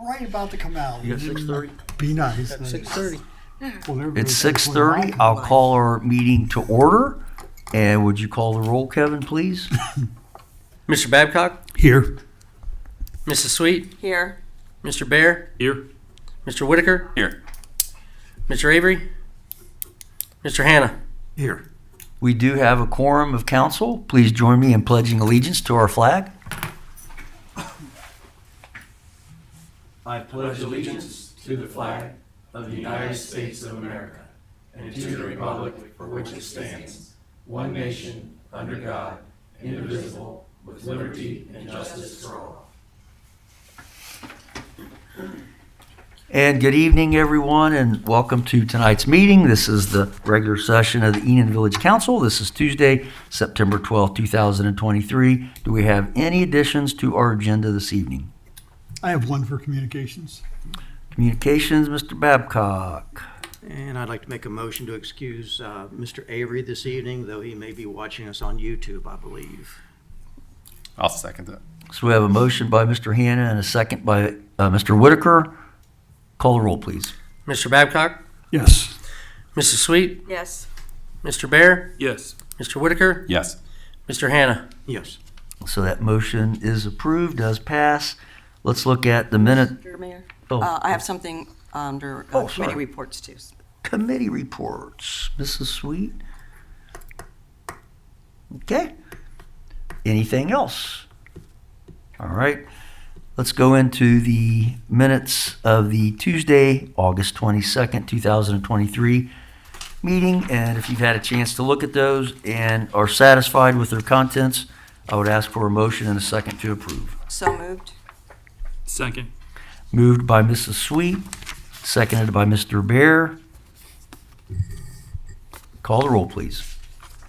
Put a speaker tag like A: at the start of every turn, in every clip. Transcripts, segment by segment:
A: right about to come out.
B: You got 6:30?
A: Be nice.
B: 6:30.
A: Well,
B: It's 6:30. I'll call our meeting to order. And would you call the roll, Kevin, please?
C: Mr. Babcock?
A: Here.
C: Mrs. Sweet?
D: Here.
C: Mr. Bear?
E: Here.
C: Mr. Whitaker?
E: Here.
C: Mr. Avery? Mr. Hannah?
A: Here.
B: We do have a quorum of council. Please join me in pledging allegiance to our flag.
E: I pledge allegiance to the flag of the United States of America and to the republic for which it stands, one nation, under God, indivisible, with liberty and justice for all.
B: And good evening, everyone, and welcome to tonight's meeting. This is the regular session of the Enon Village Council. This is Tuesday, September 12th, 2023. Do we have any additions to our agenda this evening?
A: I have one for communications.
B: Communications, Mr. Babcock.
F: And I'd like to make a motion to excuse Mr. Avery this evening, though he may be watching us on YouTube, I believe.
E: I'll second that.
B: So we have a motion by Mr. Hannah and a second by Mr. Whitaker. Call the roll, please.
C: Mr. Babcock?
A: Yes.
C: Mrs. Sweet?
D: Yes.
C: Mr. Bear?
E: Yes.
C: Mr. Whitaker?
E: Yes.
C: Mr. Hannah?
F: Yes.
B: So that motion is approved, does pass. Let's look at the minute.
D: Mr. Mayor,
B: Oh,
D: I have something under
B: Oh,
D: committee
B: sorry.
D: reports too.
B: Committee reports. Mrs. Sweet? Okay. Anything else? All right. Let's go into the minutes of the Tuesday, August 22nd, 2023 meeting. And if you've had a chance to look at those and are satisfied with their contents, I would ask for a motion and a second to approve.
D: So moved.
E: Second.
B: Moved by Mrs. Sweet, seconded by Mr. Bear. Call the roll, please.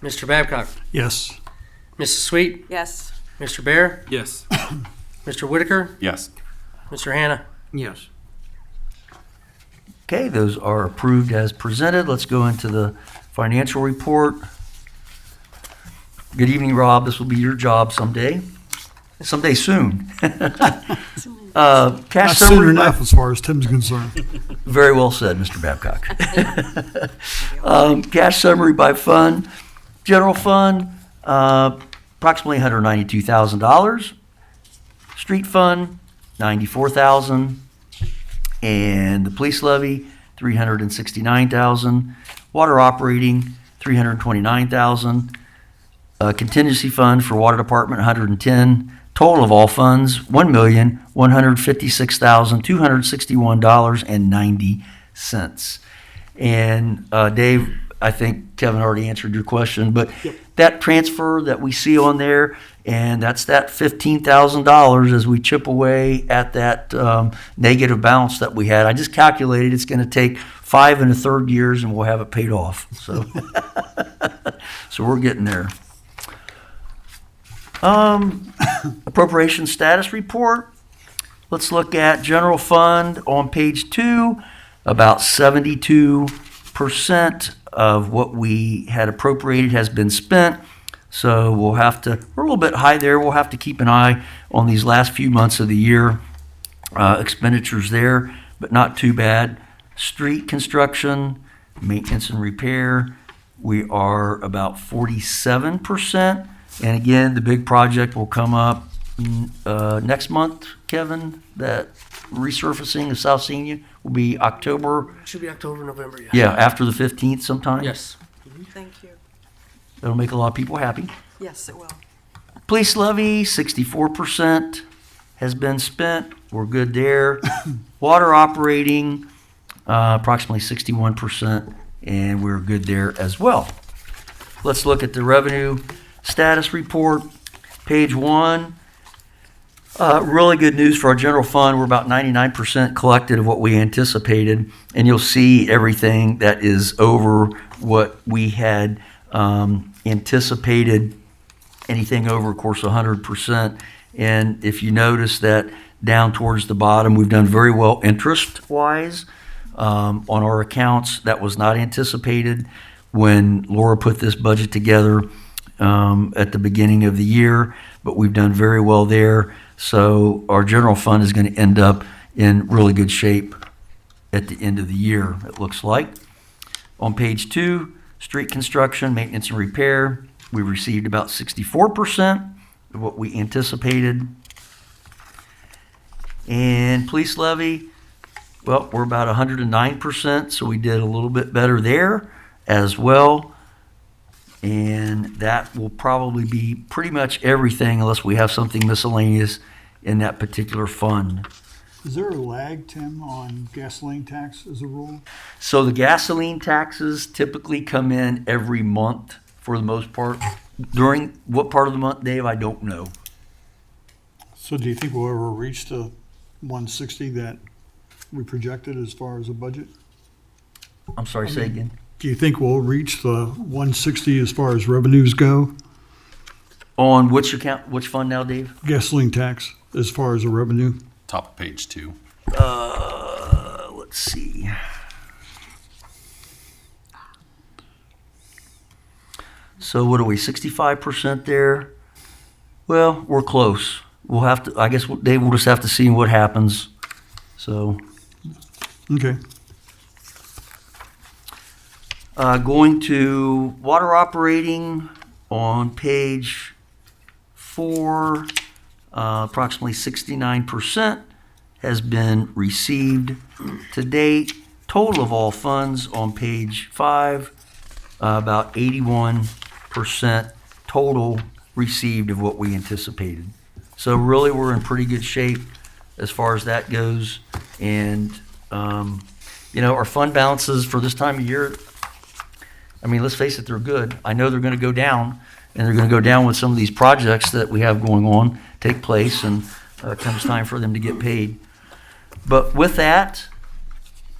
C: Mr. Babcock?
A: Yes.
C: Mrs. Sweet?
D: Yes.
C: Mr. Bear?
E: Yes.
C: Mr. Whitaker?
E: Yes.
C: Mr. Hannah?
F: Yes.
B: Okay, those are approved as presented. Let's go into the financial report. Good evening, Rob. This will be your job someday. Someday soon. Cash
A: Not soon
B: summary.
A: enough as far as Tim's concerned.
B: Very well said, Mr. Babcock. Cash summary by fund. General fund, approximately $192,000. Street fund, $94,000. And the police levy, $369,000. Water operating, $329,000. Contingency fund for water department, $110,000. Total of all funds, $1,156,261.90. And Dave, I think Kevin already answered your question, but that transfer that we see on there, and that's that $15,000 as we chip away at that negative balance that we had. I just calculated it's going to take 5 1/3 years and we'll have it paid off. So, so we're getting there. Appropriation status report. Let's look at general fund on page 2. About 72% of what we had appropriated has been spent. So we're a little bit high there. We'll have to keep an eye on these last few months of the year. Expenditures there, but not too bad. Street construction, maintenance and repair, we are about 47%. And again, the big project will come up next month, Kevin. That resurfacing of South Senior will be October.
C: Should be October, November, yeah.
B: Yeah, after the 15th sometime.
C: Yes.
D: Thank you.
B: That'll make a lot of people happy.
D: Yes, it will.
B: Police levy, 64% has been spent. We're good there. Water operating, approximately 61%, and we're good there as well. Let's look at the revenue status report, page 1. Really good news for our general fund. We're about 99% collected of what we anticipated, and you'll see everything that is over what we had anticipated. Anything over, of course, 100%. And if you notice that down towards the bottom, we've done very well interest-wise on our accounts. That was not anticipated when Laura put this budget together at the beginning of the year, but we've done very well there. So our general fund is going to end up in really good shape at the end of the year, it looks like. On page 2, street construction, maintenance and repair, we received about 64% of what we anticipated. And police levy, well, we're about 109%, so we did a little bit better there as well. And that will probably be pretty much everything unless we have something miscellaneous in that particular fund.
A: Is there a lag, Tim, on gasoline tax as a rule?
B: So the gasoline taxes typically come in every month for the most part. During what part of the month, Dave? I don't know.
A: So do you think we'll ever reach the 160 that we projected as far as a budget?
B: I'm sorry, say again.
A: Do you think we'll reach the 160 as far as revenues go?
B: On which account, which fund now, Dave?
A: Gasoline tax as far as a revenue?
E: Top of page 2.
B: Let's see. So what are we, 65% there? Well, we're close. We'll have to, I guess, Dave, we'll just have to see what happens. So,
A: Okay.
B: going to water operating on page 4, approximately 69% has been received to date. Total of all funds on page 5, about 81% total received of what we anticipated. So really, we're in pretty good shape as far as that goes. And, our fund balances for this time of year, I mean, let's face it, they're good. I know they're going to go down, and they're going to go down with some of these projects that we have going on take place, and it comes time for them to get paid. But with that,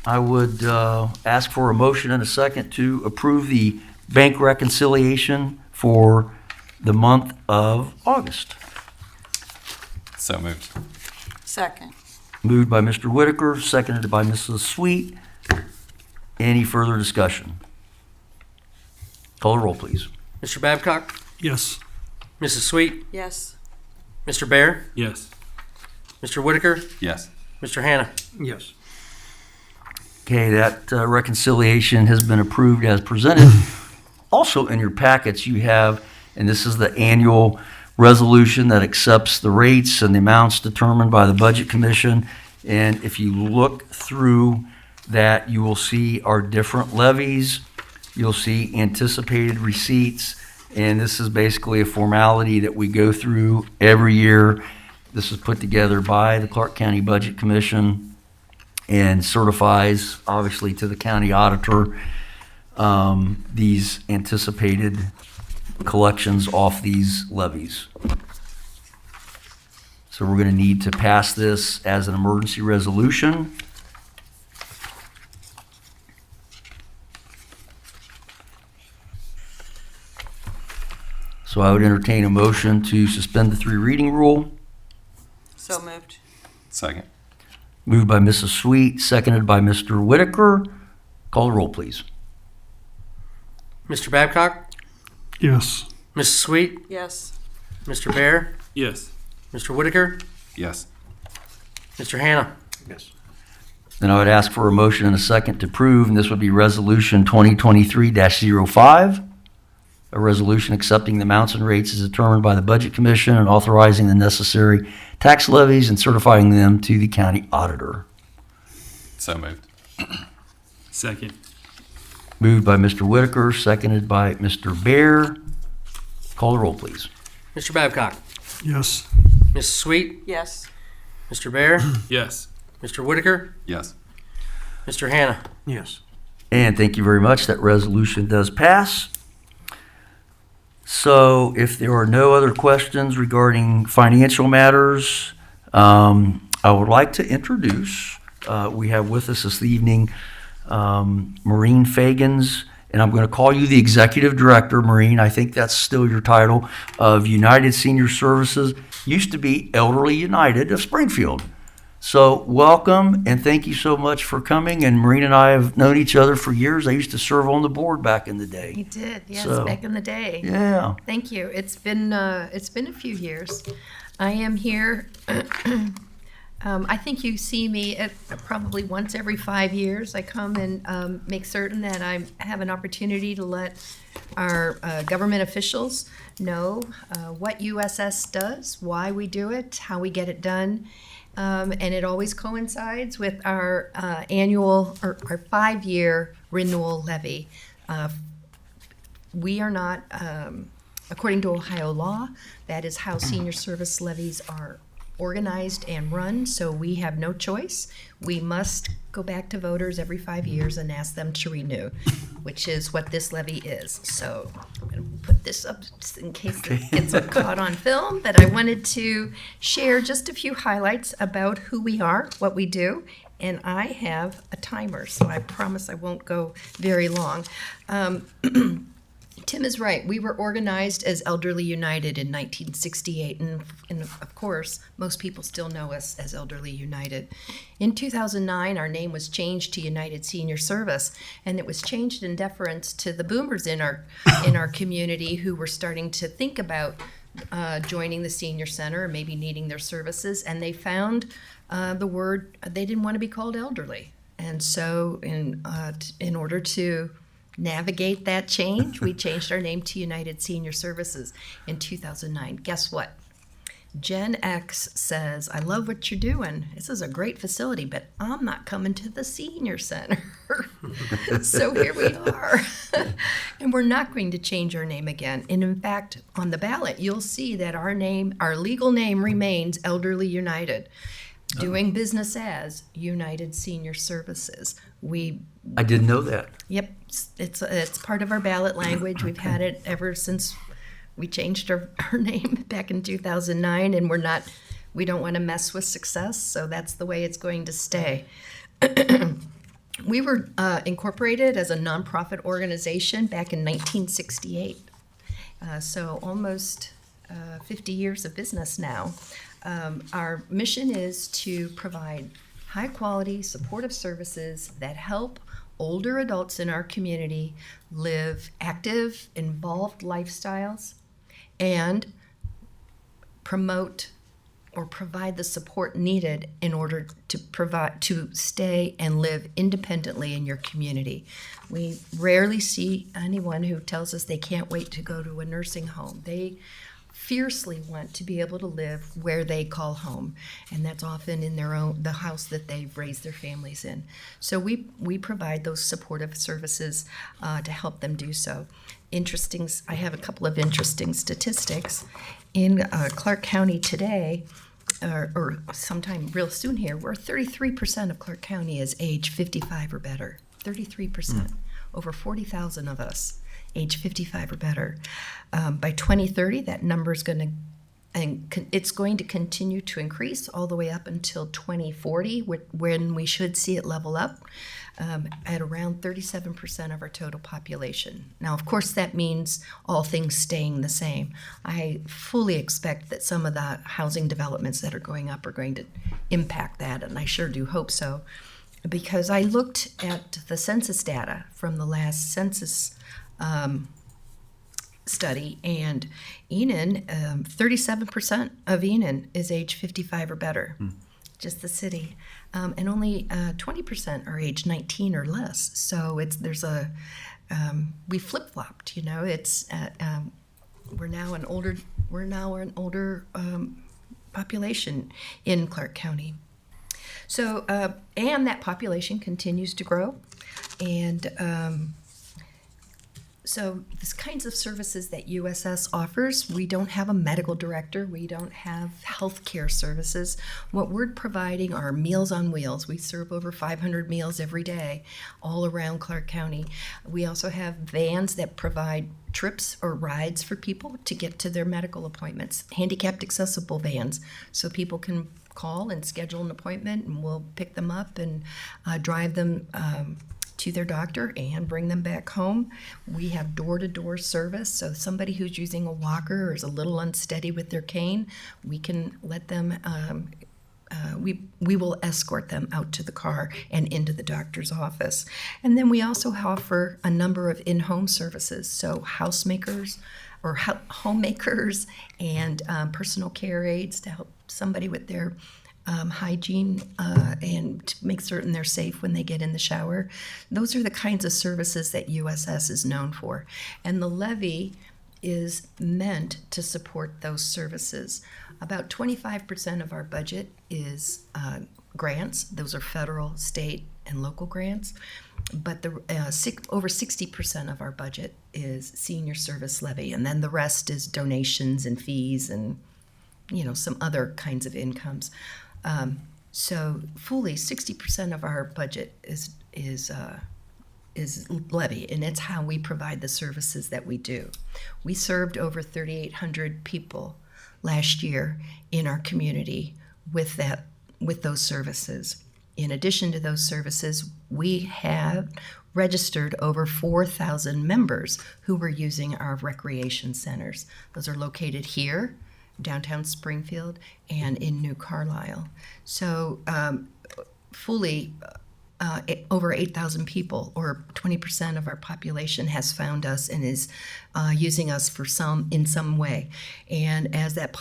B: I would ask for a motion and a second to approve the bank reconciliation for the month of August.
E: So moved.
D: Second.
B: Moved by Mr. Whitaker, seconded by Mrs. Sweet. Any further discussion? Call the roll, please.
C: Mr. Babcock?
A: Yes.
C: Mrs. Sweet?
D: Yes.
C: Mr. Bear?
E: Yes.
C: Mr. Whitaker?
E: Yes.
C: Mr. Hannah?
F: Yes.
B: Okay, that reconciliation has been approved as presented. Also in your packets, you have, and this is the annual resolution that accepts the rates and the amounts determined by the Budget Commission. And if you look through that, you will see our different levies. You'll see anticipated receipts. And this is basically a formality that we go through every year. This is put together by the Clark County Budget Commission and certifies, obviously, to the county auditor these anticipated collections off these levies. So we're going to need to pass this as an emergency resolution. So I would entertain a motion to suspend the 3 reading rule.
D: So moved.
E: Second.
B: Moved by Mrs. Sweet, seconded by Mr. Whitaker. Call the roll, please.
C: Mr. Babcock?
A: Yes.
C: Mrs. Sweet?
D: Yes.
C: Mr. Bear?
E: Yes.
C: Mr. Whitaker?
E: Yes.
C: Mr. Hannah?
F: Yes.
B: Then I would ask for a motion and a second to approve, and this would be Resolution 2023-05, a resolution accepting the amounts and rates as determined by the Budget Commission and authorizing the necessary tax levies and certifying them to the county auditor.
E: So moved.
G: Second.
B: Moved by Mr. Whitaker, seconded by Mr. Bear. Call the roll, please.
C: Mr. Babcock?
A: Yes.
C: Mrs. Sweet?
D: Yes.
C: Mr. Bear?
G: Yes.
C: Mr. Whitaker?
E: Yes.
C: Mr. Hannah?
F: Yes.
B: And thank you very much. That resolution does pass. So if there are no other questions regarding financial matters, I would like to introduce, we have with us this evening, Maureen Fagans, and I'm going to call you the Executive Director, Maureen, I think that's still your title, of United Senior Services, used to be Elderly United of Springfield. So welcome, and thank you so much for coming, and Maureen and I have known each other for years. I used to serve on the board back in the day.
H: You did, yes,
B: So,
H: back in the day.
B: Yeah.
H: Thank you. It's been a few years. I am here I think you see me probably once every 5 years. I come and make certain that I have an opportunity to let our government officials know what USS does, why we do it, how we get it done. And it always coincides with our annual, or our 5-year renewal levy. We are not, according to Ohio law, that is how senior service levies are organized and run, so we have no choice. We must go back to voters every 5 years and ask them to renew, which is what this levy is. So I'm going to put this up just in case it gets caught on film, but I wanted to share just a few highlights about who we are, what we do, and I have a timer, so I promise I won't go very long. Tim is right. We were organized as Elderly United in 1968, and of course, most people still know us as Elderly United. In 2009, our name was changed to United Senior Service, and it was changed in deference to the boomers in our community who were starting to think about joining the senior center or maybe needing their services, and they found the word, they didn't want to be called elderly. And so in order to navigate that change, we changed our name to United Senior Services in 2009. Guess what? Gen X says, I love what you're doing. This is a great facility, but I'm not coming to the senior center. So here we are. And we're not going to change our name again. And in fact, on the ballot, you'll see that our name, our legal name remains Elderly United, doing business as United Senior Services.
B: I didn't know that.
H: Yep, it's part of our ballot language. We've had it ever since we changed our name back in 2009, and we don't want to mess with success, so that's the way it's going to stay. We were incorporated as a nonprofit organization back in 1968, so almost 50 years of business now. Our mission is to provide high-quality, supportive services that help older adults in our community live active, involved lifestyles and promote or provide the support needed in order to stay and live independently in your community. We rarely see anyone who tells us they can't wait to go to a nursing home. They fiercely want to be able to live where they call home, and that's often in the house that they've raised their families in. So we provide those supportive services to help them do so. I have a couple of interesting statistics. In Clark County today, or sometime real soon here, where 33% of Clark County is age 55 or better. 33%. Over 40,000 of us age 55 or better. By 2030, that number is going to continue to increase all the way up until 2040, when we should see it level up at around 37% of our total population. Now, of course, that means all things staying the same. I fully expect that some of the housing developments that are going up are going to impact that, and I sure do hope so, because I looked at the census data from the last census study, and Enon, 37% of Enon is age 55 or better, just the city, and only 20% are age 19 or less. So we flip-flopped. We're now an older population in Clark County. So and that population continues to grow, and so these kinds of services that USS offers, we don't have a medical director, we don't have healthcare services. What we're providing are Meals on Wheels. We serve over 500 meals every day all around Clark County. We also have vans that provide trips or rides for people to get to their medical appointments, handicapped accessible vans, so people can call and schedule an appointment, and we'll pick them up and drive them to their doctor and bring them back home. We have door-to-door service, so somebody who's using a walker or is a little unsteady with their cane, we can let them, we will escort them out to the car and into the doctor's office. And then we also offer a number of in-home services, so housemakers or homemakers and personal care aides to help somebody with their hygiene and to make certain they're safe when they get in the shower. Those are the kinds of services that USS is known for. And the levy is meant to support those services. About 25% of our budget is grants. Those are federal, state, and local grants. But over 60% of our budget is senior service levy, and then the rest is donations and fees and some other kinds of incomes. So fully 60% of our budget is levy, and it's how we provide the services that we do. We served over 3,800 people last year in our community with those services. In addition to those services, we have registered over 4,000 members who were using our recreation centers. Those are located here, downtown Springfield, and in New Carlisle. So fully over 8,000 people, or 20% of our population, has found us and is using us in some way. And as that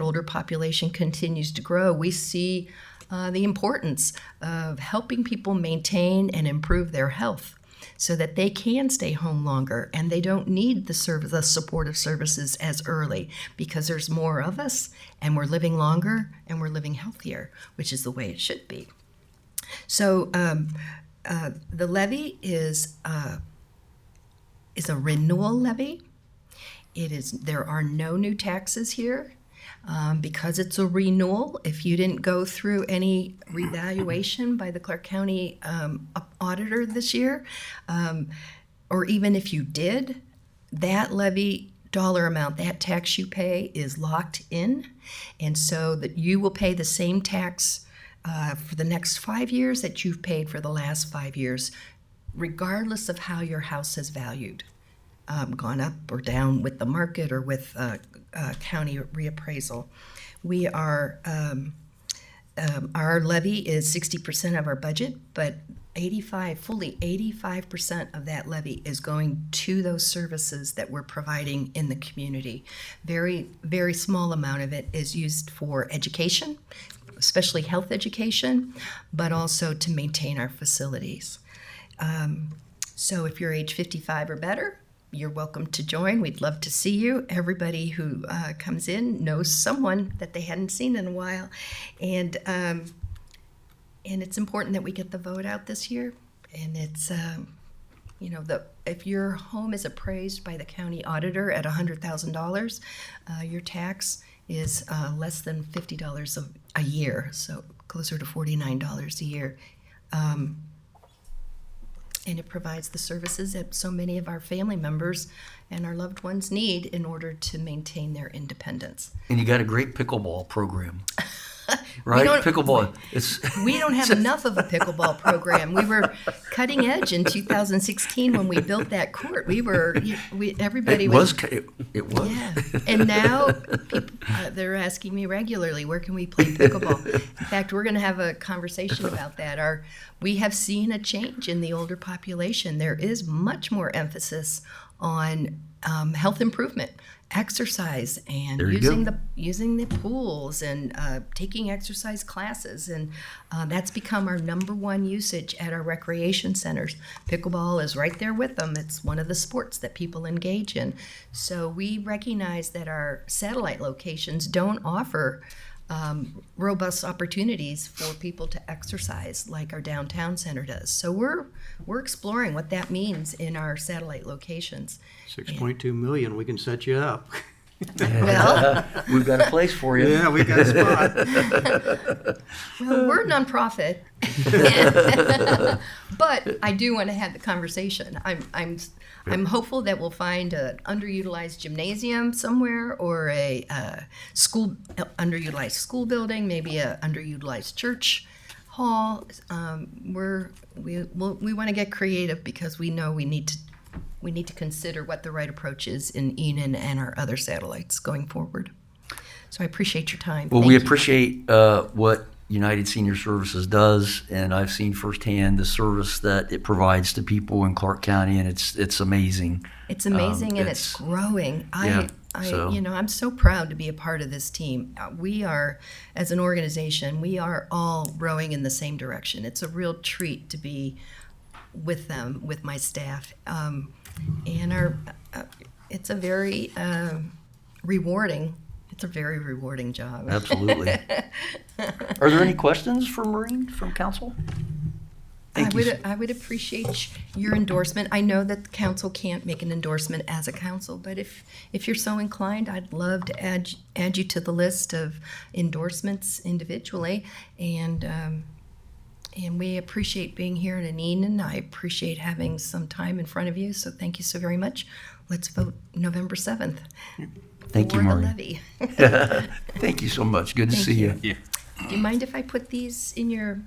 H: older population continues to grow, we see the importance of helping people maintain and improve their health so that they can stay home longer and they don't need the supportive services as early, because there's more of us and we're living longer and we're living healthier, which is the way it should be. So the levy is a renewal levy. There are no new taxes here. Because it's a renewal, if you didn't go through any revaluation by the Clark County auditor this year, or even if you did, that levy dollar amount, that tax you pay, is locked in, and so that you will pay the same tax for the next 5 years that you've paid for the last 5 years, regardless of how your house has valued. Gone up or down with the market or with county reappraisal. We are our levy is 60% of our budget, but fully 85% of that levy is going to those services that we're providing in the community. Very, very small amount of it is used for education, especially health education, but also to maintain our facilities. So if you're age 55 or better, you're welcome to join. We'd love to see you. Everybody who comes in knows someone that they hadn't seen in a while. And it's important that we get the vote out this year. And it's, if your home is appraised by the county auditor at $100,000, your tax is less than $50 a year, so closer to $49 a year. And it provides the services that so many of our family members and our loved ones need in order to maintain their independence.
B: And you got a great pickleball program, right? Pickleball.
H: We don't have enough of a pickleball program. We were cutting edge in 2016 when we built that court. Everybody was.
B: It was.
H: Yeah. And now people, they're asking me regularly, where can we play pickleball? In fact, we're going to have a conversation about that. We have seen a change in the older population. There is much more emphasis on health improvement, exercise, and using the pools and taking exercise classes, and that's become our number one usage at our recreation centers. Pickleball is right there with them. It's one of the sports that people engage in. So we recognize that our satellite locations don't offer robust opportunities for people to exercise like our downtown center does. So we're exploring what that means in our satellite locations.
F: 6.2 million, we can set you up.
H: Well,
B: We've got a place for you.
F: Yeah, we got a spot.
H: well, we're a nonprofit, but I do want to have the conversation. I'm hopeful that we'll find an underutilized gymnasium somewhere, or a underutilized school building, maybe a underutilized church hall. We want to get creative because we know we need to consider what the right approach is in Enon and our other satellites going forward. So I appreciate your time.
B: Well,
H: Thank
B: we
H: you.
B: appreciate what United Senior Services does, and I've seen firsthand the service that it provides to people in Clark County, and it's amazing.
H: It's amazing, and it's growing.
B: Yeah. So-
H: I'm so proud to be a part of this team. We are, as an organization, we are all rowing in the same direction. It's a real treat to be with them, with my staff. It's a very rewarding, it's a very rewarding job.
B: Absolutely. Are there any questions for Maureen from council? Thank you.
H: I would appreciate your endorsement. I know that the council can't make an endorsement as a council, but if you're so inclined, I'd love to add you to the list of endorsements individually. And we appreciate being here in Enon. I appreciate having some time in front of you, so thank you so very much. Let's vote November 7th.
B: Thank you,
H: for the
B: Maureen.
H: levy.
B: Thank you so much. Good to
H: Thank
B: see
H: you.
B: you.
H: Do you mind if I put these in your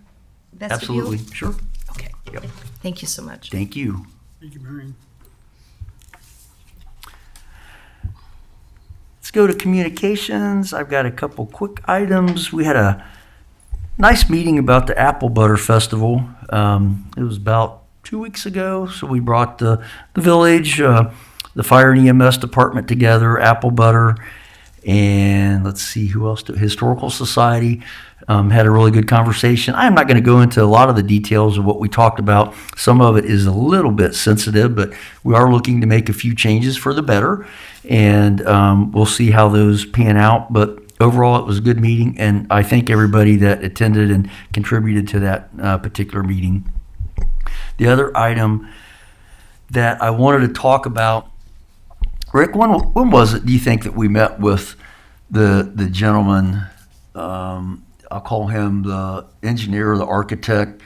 H: vestibule?
B: Absolutely. Sure.
H: Okay.
B: Yep.
H: Thank you so much.
B: Thank you.
A: Thank you, Marion.
B: Let's go to communications. I've got a couple quick items. We had a nice meeting about the Apple Butter Festival. It was about 2 weeks ago. So we brought the village, the fire and EMS department together, Apple Butter, and let's see who else. Historical Society had a really good conversation. I'm not going to go into a lot of the details of what we talked about. Some of it is a little bit sensitive, but we are looking to make a few changes for the better, and we'll see how those pan out. But overall, it was a good meeting, and I thank everybody that attended and contributed to that particular meeting. The other item that I wanted to talk about, Rick, when was it, do you think, that we met with the gentleman, I'll call him the engineer or the architect,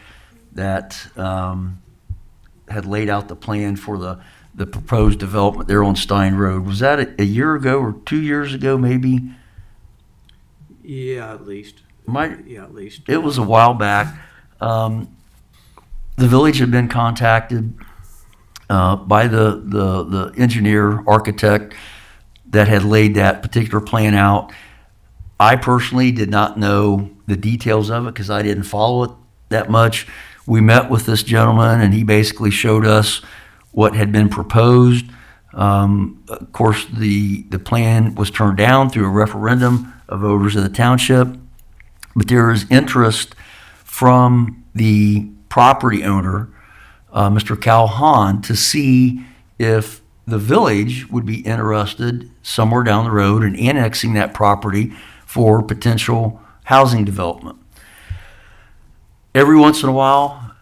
B: that had laid out the plan for the proposed development there on Stein Road? Was that a year ago or 2 years ago, maybe?
F: Yeah, at least.
B: Might,
F: Yeah, at least.
B: it was a while back. The village had been contacted by the engineer, architect that had laid that particular plan out. I personally did not know the details of it because I didn't follow it that much. We met with this gentleman, and he basically showed us what had been proposed. Of course, the plan was turned down through a referendum of voters of the township, but there is interest from the property owner, Mr. Calhoun, to see if the village would be interested somewhere down the road in annexing that property for potential housing development. Every once in a while,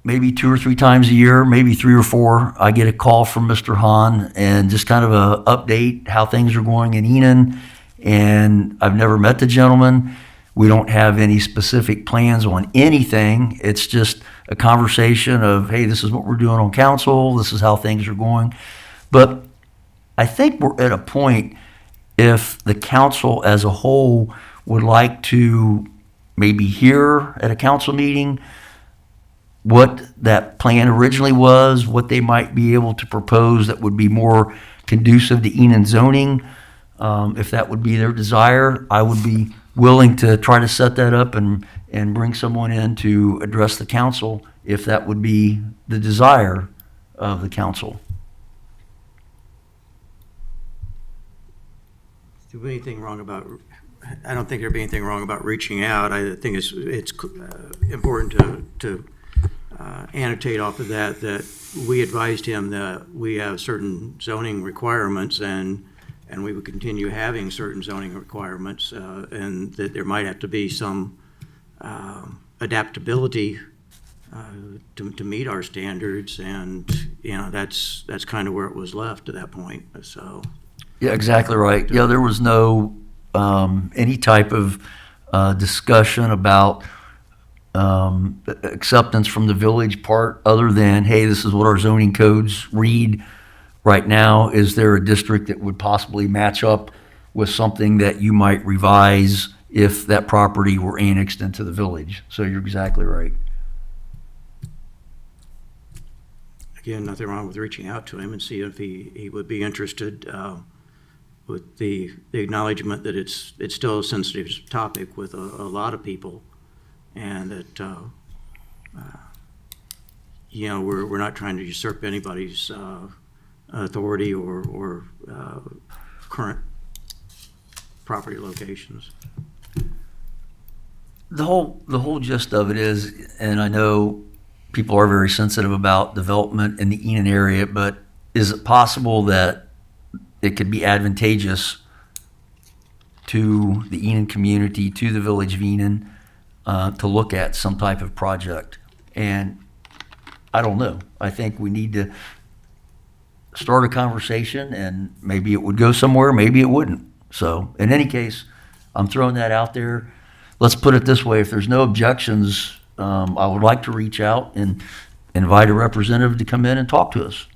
B: maybe 2 or 3 times a year, maybe 3 or 4, I get a call from Mr. Hahn and just kind of a update how things are going in Enon. And I've never met the gentleman. We don't have any specific plans on anything. It's just a conversation of, hey, this is what we're doing on council. This is how things are going. But I think we're at a point, if the council as a whole would like to maybe hear at a council meeting what that plan originally was, what they might be able to propose that would be more conducive to Enon zoning, if that would be their desire, I would be willing to try to set that up and bring someone in to address the council if that would be the desire of the council.
F: Is there anything wrong about, I don't think there'd be anything wrong about reaching out. I think it's important to annotate off of that we advised him that we have certain zoning requirements and we would continue having certain zoning requirements, and that there might have to be some adaptability to meet our standards, and that's kind of where it was left to that point. So.
B: Yeah, exactly right. Yeah, there was no any type of discussion about acceptance from the village part other than, hey, this is what our zoning codes read right now. Is there a district that would possibly match up with something that you might revise if that property were annexed into the village? So you're exactly right.
F: Again, nothing wrong with reaching out to him and see if he would be interested, with the acknowledgement that it's still a sensitive topic with a lot of people, and that we're not trying to usurp anybody's authority or current property locations.
B: The whole gist of it is, and I know people are very sensitive about development in the Enon area, but is it possible that it could be advantageous to the Enon community, to the village of Enon, to look at some type of project? And I don't know. I think we need to start a conversation, and maybe it would go somewhere, maybe it wouldn't. So in any case, I'm throwing that out there. Let's put it this way: if there's no objections, I would like to reach out and invite a representative to come in and talk to us.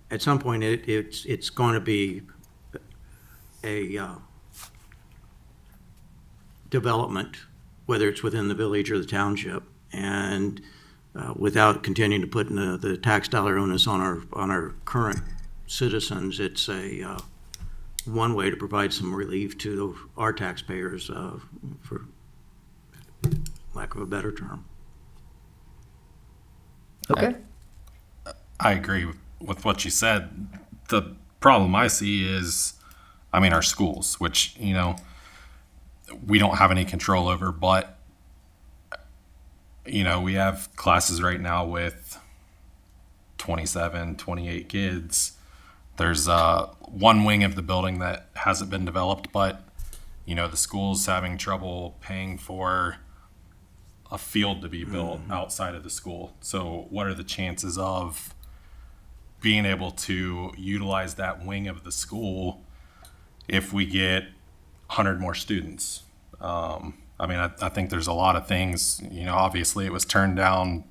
F: At some point, it's going to be a development, whether it's within the village or the township, and without continuing to put the tax dollar onus on our current citizens, it's a one way to provide some relief to our taxpayers, for lack of a better term.
B: Okay.
I: I agree with what you said. The problem I see is, our schools, which, we don't have any control over, but, we have classes right now with 27, 28 kids. There's one wing of the building that hasn't been developed, but, the school's having trouble paying for a field to be built outside of the school. So what are the chances of being able to utilize that wing of the school if we get 100 more students? I think there's a lot of things, obviously it was turned down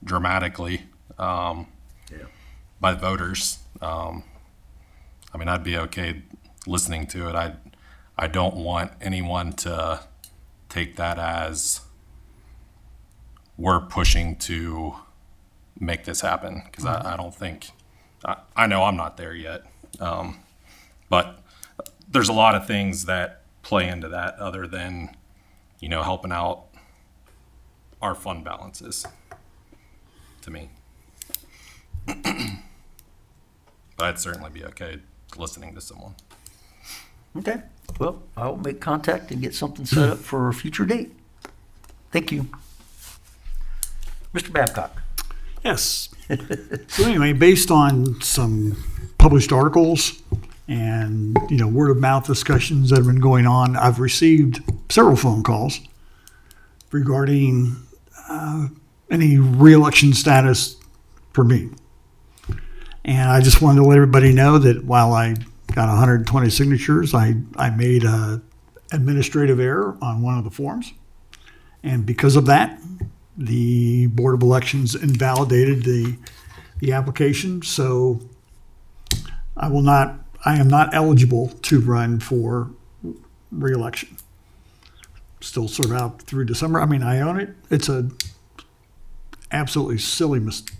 I: dramatically by voters. I'd be okay listening to it. I don't want anyone to take that as we're pushing to make this happen, because I don't think, I know I'm not there yet. But there's a lot of things that play into that other than, helping out our fund balances, to me. But I'd certainly be okay listening to someone.
B: Okay. Well, I'll make contact and get something set up for a future date. Thank you. Mr. Babcock.
A: Yes. So anyway, based on some published articles and, word of mouth discussions that have been going on, I've received several phone calls regarding any reelection status for me. And I just wanted to let everybody know that while I got 120 signatures, I made an administrative error on one of the forms. And because of that, the Board of Elections invalidated the application. So I am not eligible to run for reelection. Still serve out through December. I own it. It's a absolutely silly mistake.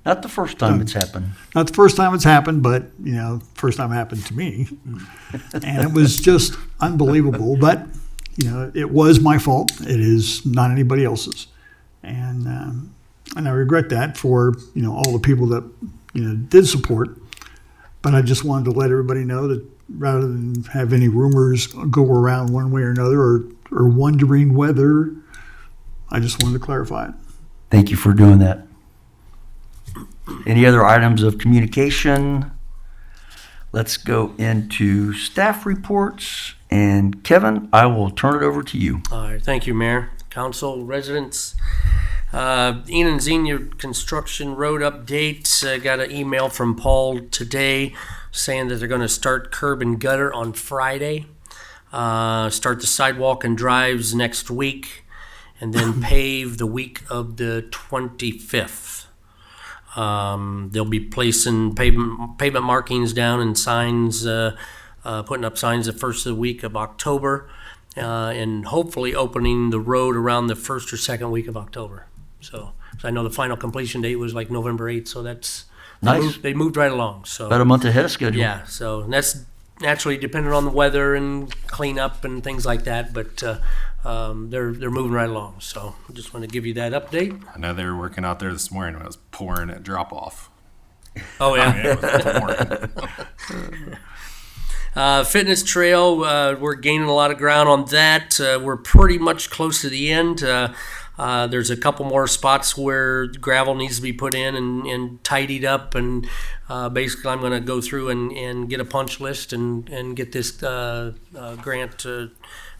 B: Not the first time it's happened.
A: Not the first time it's happened, but, first time it happened to me. And it was just unbelievable. But, it was my fault. It is not anybody else's. And I regret that for, all the people that, did support. But I just wanted to let everybody know that rather than have any rumors go around one way or another or wondering whether, I just wanted to clarify it.
B: Thank you for doing that. Any other items of communication? Let's go into staff reports. And Kevin, I will turn it over to you.
C: All right, thank you, Mayor, Council, residents. Enon Senior Construction Road update. Got an email from Paul today saying that they're going to start curb and gutter on Friday, start the sidewalk and drives next week, and then pave the week of the 25th. They'll be placing pavement markings down and signs, putting up signs the first of the week of October, and hopefully opening the road around the first or second week of October. So I know the final completion date was like November 8th, so that's
B: Nice.
C: They moved right along. So
B: About a month ahead of schedule.
C: yeah, so that's naturally dependent on the weather and cleanup and things like that, but they're moving right along. So I just want to give you that update.
I: I know they were working out there this morning when it was pouring at drop off.
C: Oh yeah.
I: It was pouring.
C: Fitness trail, we're gaining a lot of ground on that. We're pretty much close to the end. There's a couple more spots where gravel needs to be put in and tidied up, and basically I'm going to go through and get a punch list and get this grant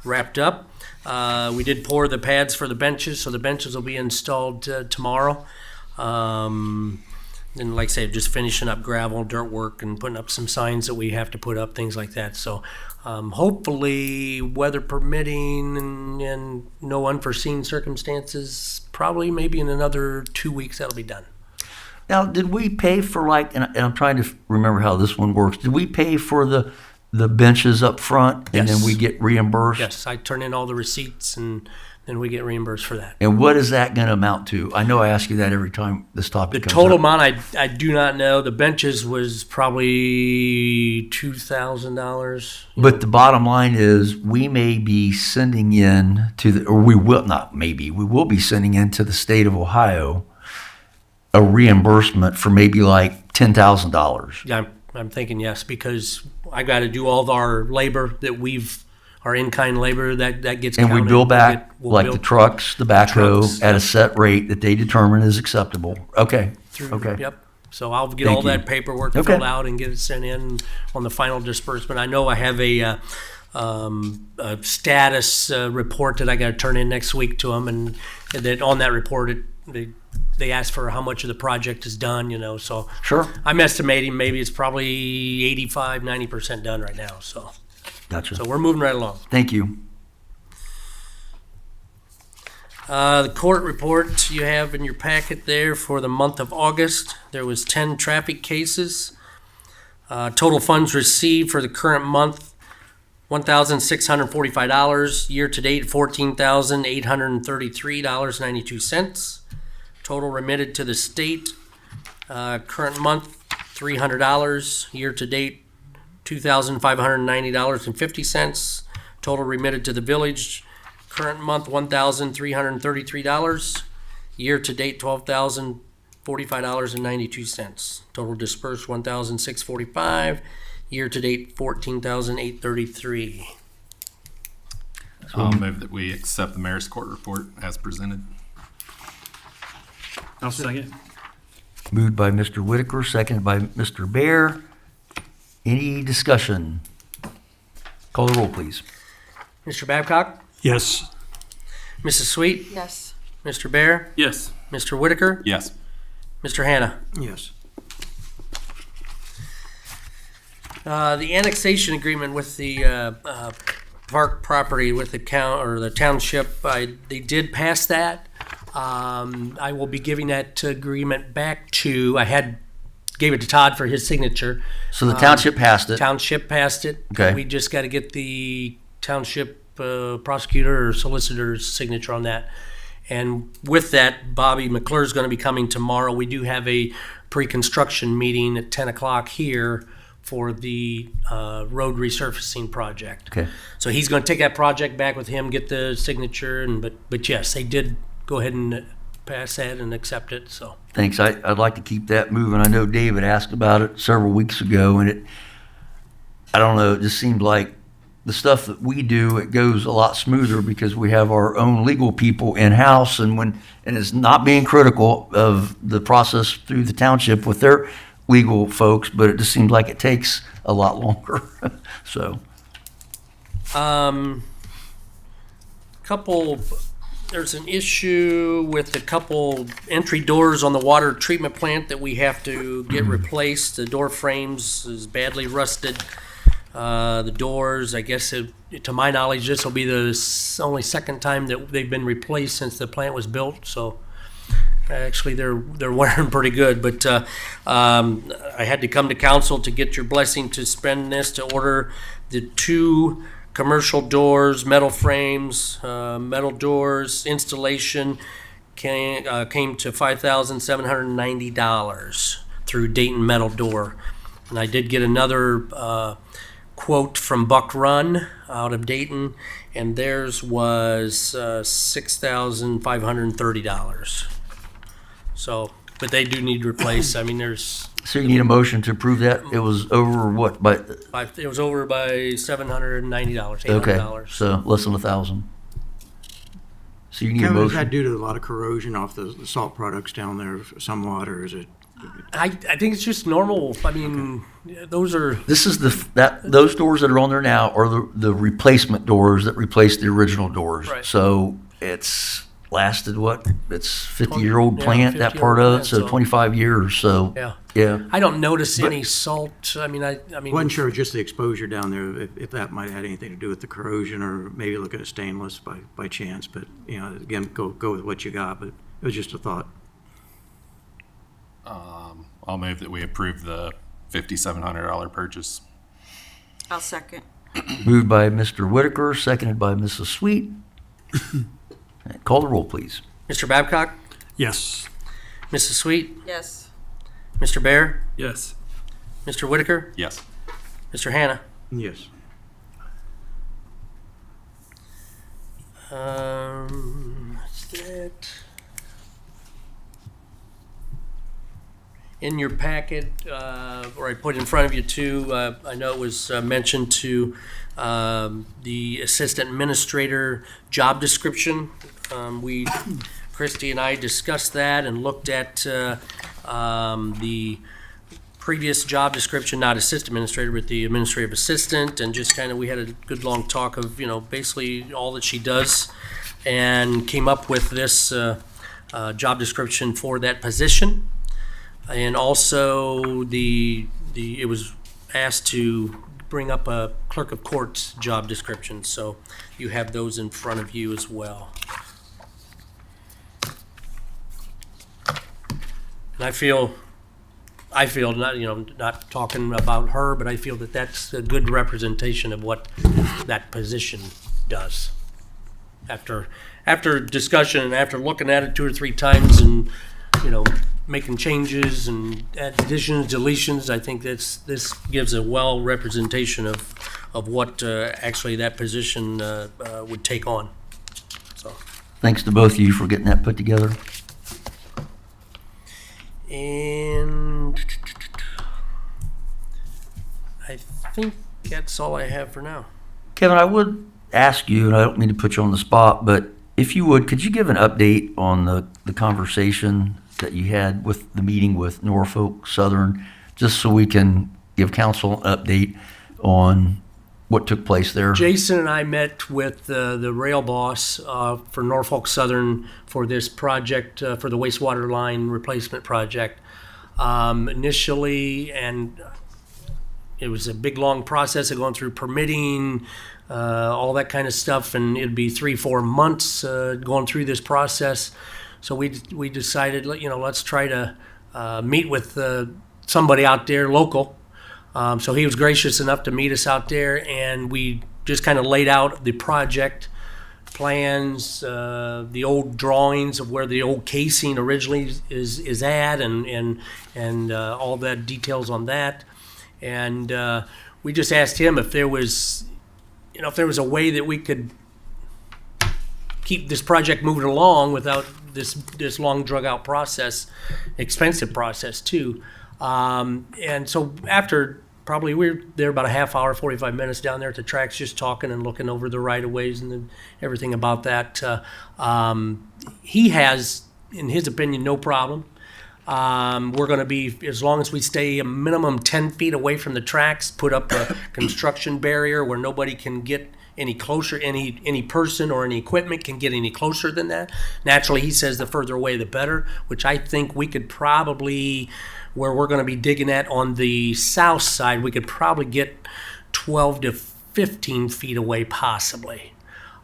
C: wrapped up. We did pour the pads for the benches, so the benches will be installed tomorrow. And like I said, just finishing up gravel, dirt work, and putting up some signs that we have to put up, things like that. So hopefully, weather permitting and no unforeseen circumstances, probably maybe in another 2 weeks that'll be done.
B: Now, did we pay for and I'm trying to remember how this one works. Did we pay for the benches up front and
C: Yes.
B: then we get reimbursed?
C: Yes, I turn in all the receipts and then we get reimbursed for that.
B: And what is that going to amount to? I know I ask you that every time this
C: The
B: topic comes
C: total
B: up.
C: amount, I do not know. The benches was probably $2,000.
B: But the bottom line is we may be sending in or we will not maybe, we will be sending in to the state of Ohio a reimbursement for maybe like $10,000.
C: Yeah, I'm thinking yes, because I got to do all of our labor that our in-kind labor that gets
B: And we
C: counted.
B: bill back
C: We'll
B: like
C: bill
B: the trucks, the backhoe
C: trucks,
B: at a
C: yep.
B: set rate that they determine is acceptable. Okay.
C: through.
B: Okay.
C: Yep. So I'll get
B: Thank
C: all
B: you.
C: that paperwork
B: Okay.
C: filled out and get it sent in on the final disbursement. I know I have a status report that I got to turn in next week to them, and that on that report they ask for how much of the project is done. So
B: Sure.
C: I'm estimating maybe it's probably 85-90% done right now. So
B: Gotcha.
C: we're moving right along.
B: Thank you.
C: The court report you have in your packet there for the month of August. There was 10 traffic cases. Total funds received for the current month, $1,645. Year-to-date, $14,833.92. Total remitted to the state, current month, $300. Year-to-date, $2,590.50. Total remitted to the village, current month, $1,333. Year-to-date, $12,045.92. Total dispersed, $1,645. Year-to-date, $14,833.
I: I'll move that we accept the mayor's court report as presented.
G: I'll second.
B: Moved by Mr. Whitaker, seconded by Mr. Bear. Any discussion? Call the roll, please.
C: Mr. Babcock?
A: Yes.
C: Mrs. Sweet?
D: Yes.
C: Mr. Bear?
G: Yes.
C: Mr. Whitaker?
I: Yes.
C: Mr. Hannah?
F: Yes.
C: The annexation agreement with the park property with the township, they did pass that. I will be giving that agreement back to, gave it to Todd for his signature.
B: So the township passed it.
C: Township passed it.
B: Okay.
C: We just got to get the township prosecutor or solicitor's signature on that. And with that, Bobby McClure is going to be coming tomorrow. We do have a pre-construction meeting at 10 o'clock here for the road resurfacing project.
B: Okay.
C: So he's going to take that project back with him, get the signature, but yes, they did go ahead and pass that and accept it. So
B: Thanks. I'd like to keep that moving. I know David asked about it several weeks ago, and I don't know, it just seemed like the stuff that we do, it goes a lot smoother because we have our own legal people in-house, and it's not being critical of the process through the township with their legal folks, but it just seems like it takes a lot longer. So,
C: there's an issue with a couple entry doors on the water treatment plant that we have to get replaced. The door frames is badly rusted. The doors, I guess, to my knowledge, this will be the only second time that they've been replaced since the plant was built. So actually, they're wearing pretty good. But I had to come to council to get your blessing to spend this to order the 2 commercial doors, metal frames, metal doors. Installation came to $5,790 through Dayton Metal Door. And I did get another quote from Buck Run out of Dayton, and theirs was $6,530. So but they do need replaced. I mean, there's,
B: So you need a motion to approve that? It was over what, by,
C: it was over by $790,
B: okay,
C: $800.
B: so less than 1,000. So you need a
F: Kevin, is that
B: motion?
F: due to a lot of corrosion off the salt products down there somewhat, or is it?
C: I think it's just normal. I mean, those are,
B: This is those doors that are on there now are the replacement doors that replaced the original doors.
C: Right.
B: So it's lasted what? It's 50-year-old
C: Yeah,
B: plant, that
C: 50-year-old
B: part of it,
C: plant,
B: so
C: so-
B: 25 years, so,
C: yeah.
B: yeah.
C: I don't notice any salt. I mean, I mean,
F: Wasn't sure just the exposure down there, if that might have had anything to do with the corrosion, or maybe look at a stainless by chance, but, again, go with what you got, but it was just a thought.
I: I'll move that we approve the $5,700 purchase.
D: I'll second.
B: Moved by Mr. Whitaker, seconded by Mrs. Sweet. Call the roll, please.
C: Mr. Babcock,
A: Yes.
C: Mrs. Sweet,
D: Yes.
C: Mr. Bear,
G: Yes.
C: Mr. Whitaker,
I: Yes.
C: Mr. Hannah.
F: Yes.
C: That's that. In your packet, or I put in front of you too, I know it was mentioned to the assistant administrator job description. Christy and I discussed that and looked at the previous job description, not assistant administrator, but the administrative assistant, and just kind of, we had a good long talk of, basically all that she does, and came up with this job description for that position. And also it was asked to bring up a clerk of courts job description, so you have those in front of you as well. And I feel not, not talking about her, but I feel that that's a good representation of what that position does. After discussion and after looking at it 2 or 3 times and, making changes and additions, deletions, I think this gives a well representation of what actually that position would take on. So,
B: Thanks to both of you for getting that put together.
C: and I think that's all I have for now.
B: Kevin, I would ask you, and I don't mean to put you on the spot, but if you would, could you give an update on the conversation that you had with the meeting with Norfolk Southern, just so we can give council an update on what took place there?
C: Jason and I met with the rail boss for Norfolk Southern for this project, for the wastewater line replacement project. Initially, and it was a big, long process of going through permitting, all that kind of stuff, and it'd be 3-4 months going through this process. So we decided, let's try to meet with somebody out there local. So he was gracious enough to meet us out there, and we just kind of laid out the project plans, the old drawings of where the old casing originally is at, and all that details on that. And we just asked him if there was a way that we could keep this project moving along without this long drug out process, expensive process too. And so after probably we were there about a half hour, 45 minutes down there at the tracks, just talking and looking over the right of ways and everything about that. He has, in his opinion, no problem. We're going to be, as long as we stay a minimum 10 feet away from the tracks, put up a construction barrier where nobody can get any closer, any person or any equipment can get any closer than that. Naturally, he says the further away the better, which I think we could probably, where we're going to be digging at on the south side, we could probably get 12 to 15 feet away possibly.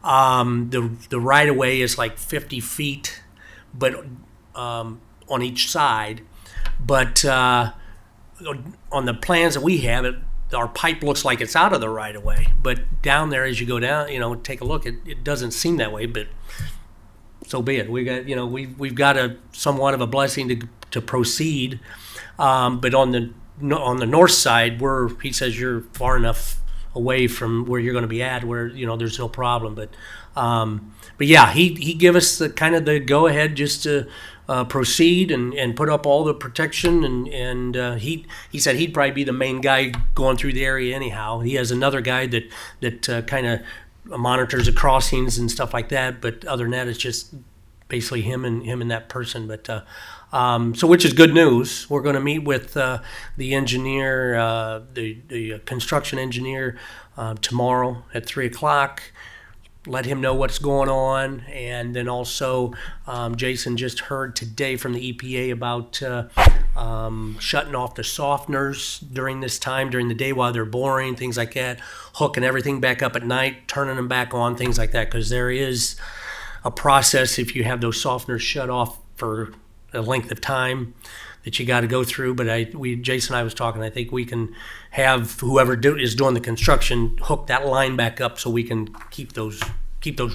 C: The right of way is like 50 feet, but on each side. But on the plans that we have, our pipe looks like it's out of the right of way. But down there, as you go down, take a look, it doesn't seem that way. But so be it. We got, we've got a somewhat of a blessing to proceed. But on the north side, he says you're far enough away from where you're going to be at, where there's no problem. But yeah, he gave us the kind of the go ahead just to proceed and put up all the protection, and he said he'd probably be the main guy going through the area anyhow. He has another guy that kind of monitors the crossings and stuff like that, but other than that, it's just basically him and that person. But so which is good news. We're going to meet with the engineer, the construction engineer, tomorrow at 3:00. Let him know what's going on, and then also Jason just heard today from the EPA about shutting off the softeners during this time, during the day while they're boring, things like that, hooking everything back up at night, turning them back on, things like that, because there is a process if you have those softeners shut off for a length of time that you got to go through. But Jason and I was talking, I think we can have whoever is doing the construction hook that line back up so we can keep those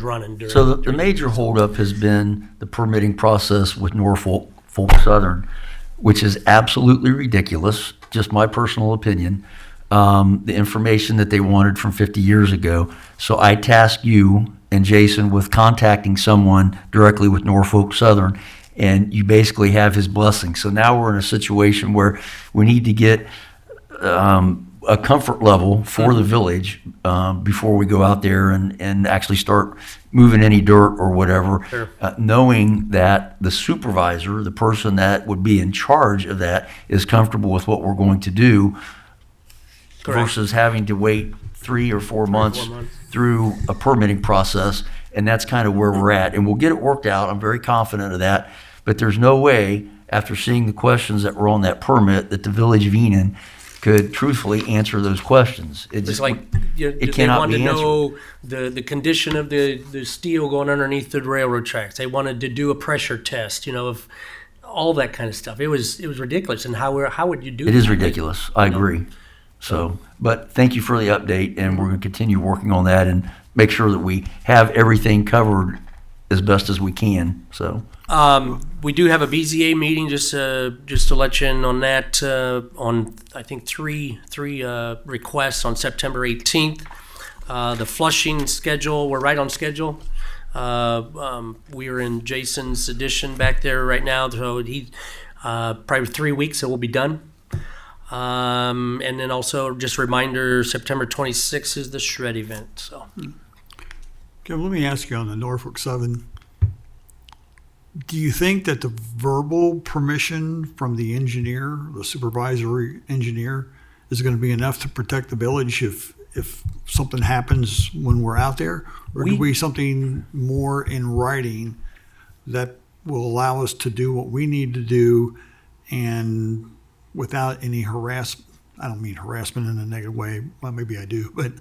C: running during.
B: So the major holdup has been the permitting process with Norfolk Southern, which is absolutely ridiculous, just my personal opinion. The information that they wanted from 50 years ago. So I tasked you and Jason with contacting someone directly with Norfolk Southern, and you basically have his blessing. So now we're in a situation where we need to get a comfort level for the village before we go out there and actually start moving any dirt or whatever,
C: Sure.
B: Knowing that the supervisor, the person that would be in charge of that, is comfortable with what we're going to do.
C: Correct.
B: Versus having to wait 3 or 4 months through a permitting process, and that's kind of where we're at. And we'll get it worked out. I'm very confident of that. But there's no way, after seeing the questions that were on that permit, that the Village of Enon could truthfully answer those questions. It
C: It's
B: just
C: like
B: it
C: they
B: cannot
C: wanted
B: be
C: to
B: answered.
C: know the condition of the steel going underneath the railroad tracks. They wanted to do a pressure test, of all that kind of stuff. It was ridiculous. And how would you do
B: It
C: that?
B: is ridiculous. I agree. So, but thank you for the update, and we're going to continue working on that and make sure that we have everything covered as best as we can. So,
C: We do have a BZA meeting, just to let you in on that, on I think three requests on September 18th. The flushing schedule, we're right on schedule. We're in Jason's edition back there right now, so he probably 3 weeks it will be done. And then also just a reminder, September 26th is the shred event. So
A: Kevin, let me ask you on the Norfolk Southern. Do you think that the verbal permission from the engineer, the supervisory engineer, is going to be enough to protect the village if something happens when we're out there? Or do we something more in writing that will allow us to do what we need to do and without any harassment? I don't mean harassment in a negative way. Well, maybe I do, but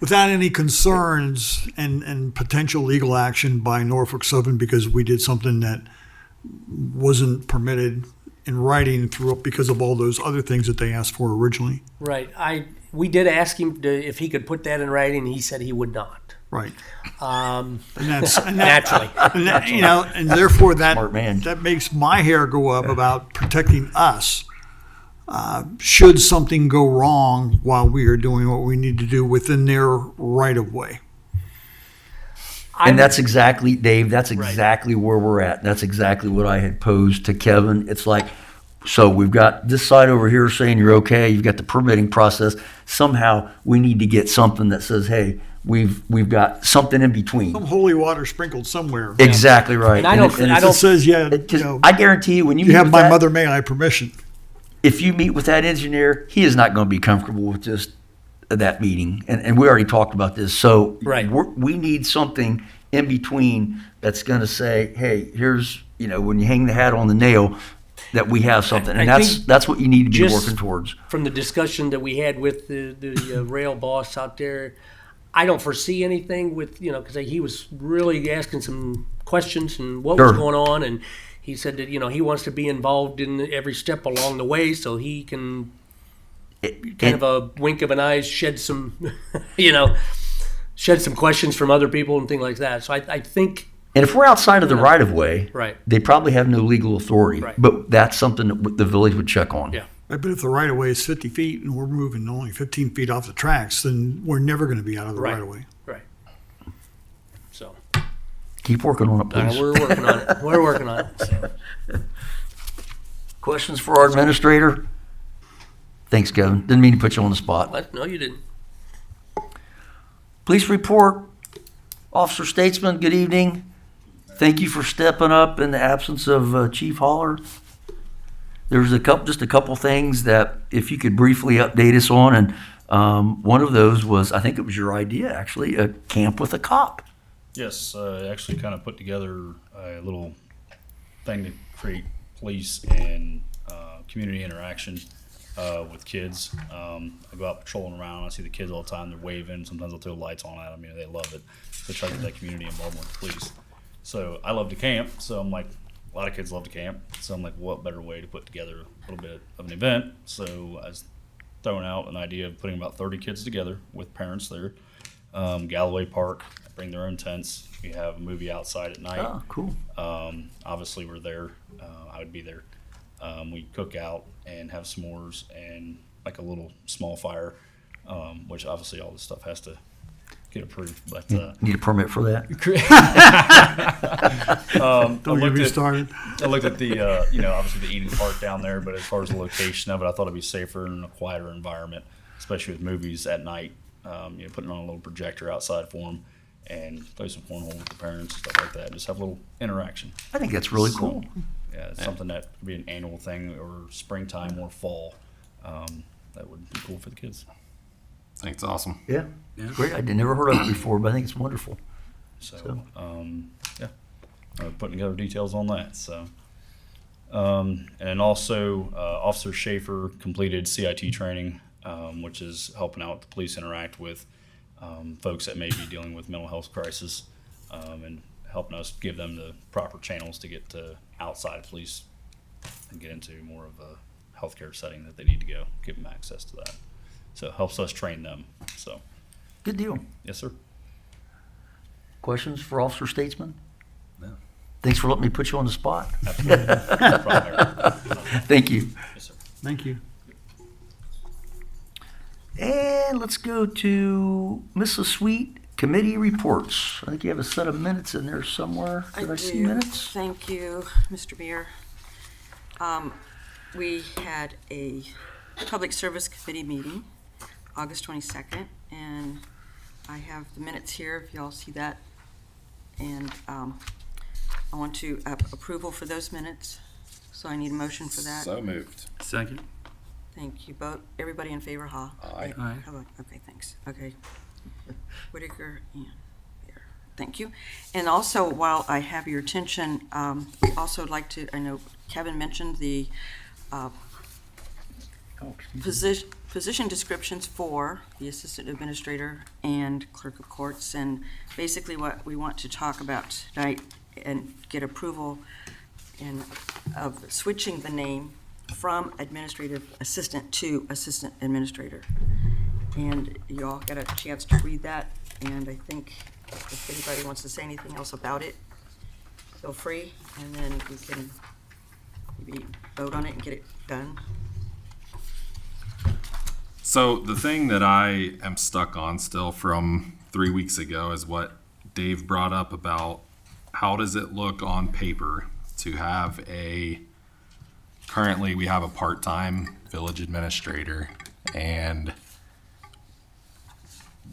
A: without any concerns and potential legal action by Norfolk Southern because we did something that wasn't permitted in writing because of all those other things that they asked for originally.
C: right, we did ask him if he could put that in writing. He said he would not.
A: Right.
C: Um,
A: And that's
C: Naturally.
A: And that, and therefore
B: Smart man.
A: that makes my hair go up about protecting us. Should something go wrong while we are doing what we need to do within their right of way.
B: and that's exactly, Dave, that's exactly where we're at. That's exactly what I had posed to Kevin. It's like, so we've got this side over here saying you're okay. You've got the permitting process. Somehow we need to get something that says, hey, we've got something in between.
A: Some holy water sprinkled somewhere.
B: Exactly right.
C: And I don't-
B: it's-
C: I
A: It
C: don't-
A: says, yeah,
B: I guarantee you, when you
A: you
B: meet
A: have
B: with
A: my
B: that-
A: mother, may I permission.
B: if you meet with that engineer, he is not going to be comfortable with just that meeting. And we already talked about this. So
C: Right.
B: we need something in between that's going to say, hey, here's, when you hang the hat on the nail, that we have something. And
C: I
B: that's
C: think
B: that's what you need to be
C: just
B: working towards.
C: from the discussion that we had with the rail boss out there, I don't foresee anything with, because he was really asking some questions and what was
B: Sure.
C: going on. And he said that, he wants to be involved in every step along the way so he can kind of a wink of an eye shed some, shed some questions from other people and things like that. So I think,
B: And if we're outside of the right-of-way,
C: Right.
B: they probably have no legal authority.
C: Right.
B: But that's something that the village would check on.
C: yeah.
A: But if the right of way is 50 feet and we're moving only 15 feet off the tracks, then we're never going to be out of the
C: Right.
A: right of way.
C: Right. So,
B: Keep working on it, please.
C: we're working on it. We're working on it. So.
B: Questions for our administrator? Thanks, Kevin. Didn't mean to put you on the spot.
C: What? No, you didn't.
B: Police report. Officer Statesman, good evening. Thank you for stepping up in the absence of Chief Holler. There's just a couple things that if you could briefly update us on, and one of those was, I think it was your idea actually, a camp with a cop.
J: Yes, I actually kind of put together a little thing to create police and community interaction with kids. I go out patrolling around. I see the kids all the time. They're waving. Sometimes I'll throw lights on at them. You know, they love it. They try to get that community involvement with the police. So I love to camp. So I'm like, a lot of kids love to camp. So I'm like, what better way to put together a little bit of an event? So I was throwing out an idea of putting about 30 kids together with parents there. Galloway Park, bring their own tents. We have a movie outside at night.
B: Oh, cool.
J: Obviously, we're there. I would be there. We cook out and have s'mores and like a little small fire, which obviously all this stuff has to get approved. But
B: Need a permit for that?
A: Don't get me started.
J: I looked at the, obviously the Eden Park down there, but as far as the location of it, I thought it'd be safer in a quieter environment, especially with movies at night. Putting on a little projector outside for them and play some cornhole with the parents, stuff like that. Just have a little interaction.
B: I think that's really
J: So,
B: cool.
J: Yeah, it's something that could be an annual thing or springtime or fall. That would be cool for the kids.
I: I think it's awesome.
B: Yeah, it's great. I'd never heard of it before, but I think it's wonderful.
J: So, yeah, putting together details on that. So, and also Officer Schaefer completed CIT training, which is helping out the police interact with folks that may be dealing with mental health crisis, and helping us give them the proper channels to get to outside police and get into more of a healthcare setting that they need to go, give them access to that. So it helps us train them. So,
B: Good deal.
J: yes, sir.
B: Questions for Officer Statesman?
I: No.
B: Thanks for letting me put you on the spot.
J: Absolutely. No problem there.
B: Thank you.
J: Yes, sir.
A: Thank you.
B: And let's go to Mrs. Sweet, committee reports. I think you have a set of minutes in there somewhere. Did I see
D: do.
B: minutes?
D: Thank you, Mr. Mayor. We had a Public Service Committee meeting, August 22nd, and I have the minutes here, if y'all see that. And I want to approval for those minutes, so I need a motion for that.
I: So moved.
G: Second.
D: Thank you both. Everybody in favor, huh?
I: Aye.
G: Aye.
D: How about- Okay, thanks. Okay. Whitaker and Bear. Thank you. And also, while I have your attention, we also would like to, I know Kevin mentioned the position descriptions for the assistant administrator and clerk of courts. And basically what we want to talk about tonight and get approval of switching the name from administrative assistant to assistant administrator. And you all got a chance to read that, and I think if anybody wants to say anything else about it, feel free, and then we can maybe vote on it and get it done.
I: So the thing that I am stuck on still from 3 weeks ago is what Dave brought up about how does it look on paper to have currently we have a part-time village administrator, and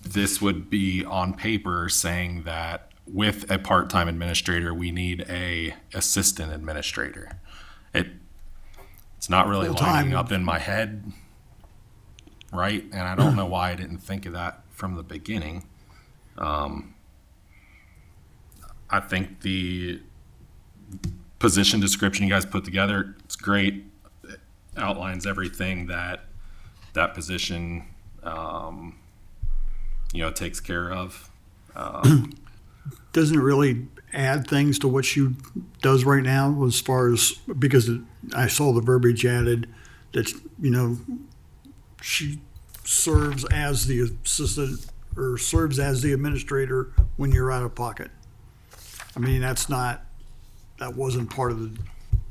I: this would be on paper saying that with a part-time administrator, we need a assistant administrator. It's not really
A: Full-time.
I: lining up in my head, right? And I don't know why I didn't think of that from the beginning. I think the position description you guys put together, it's great. It outlines everything that position, takes care of.
A: Doesn't it really add things to what she does right now as far as, because I saw the verbiage added that, she serves as the assistant or serves as the administrator when you're out of pocket. I mean, that wasn't part of the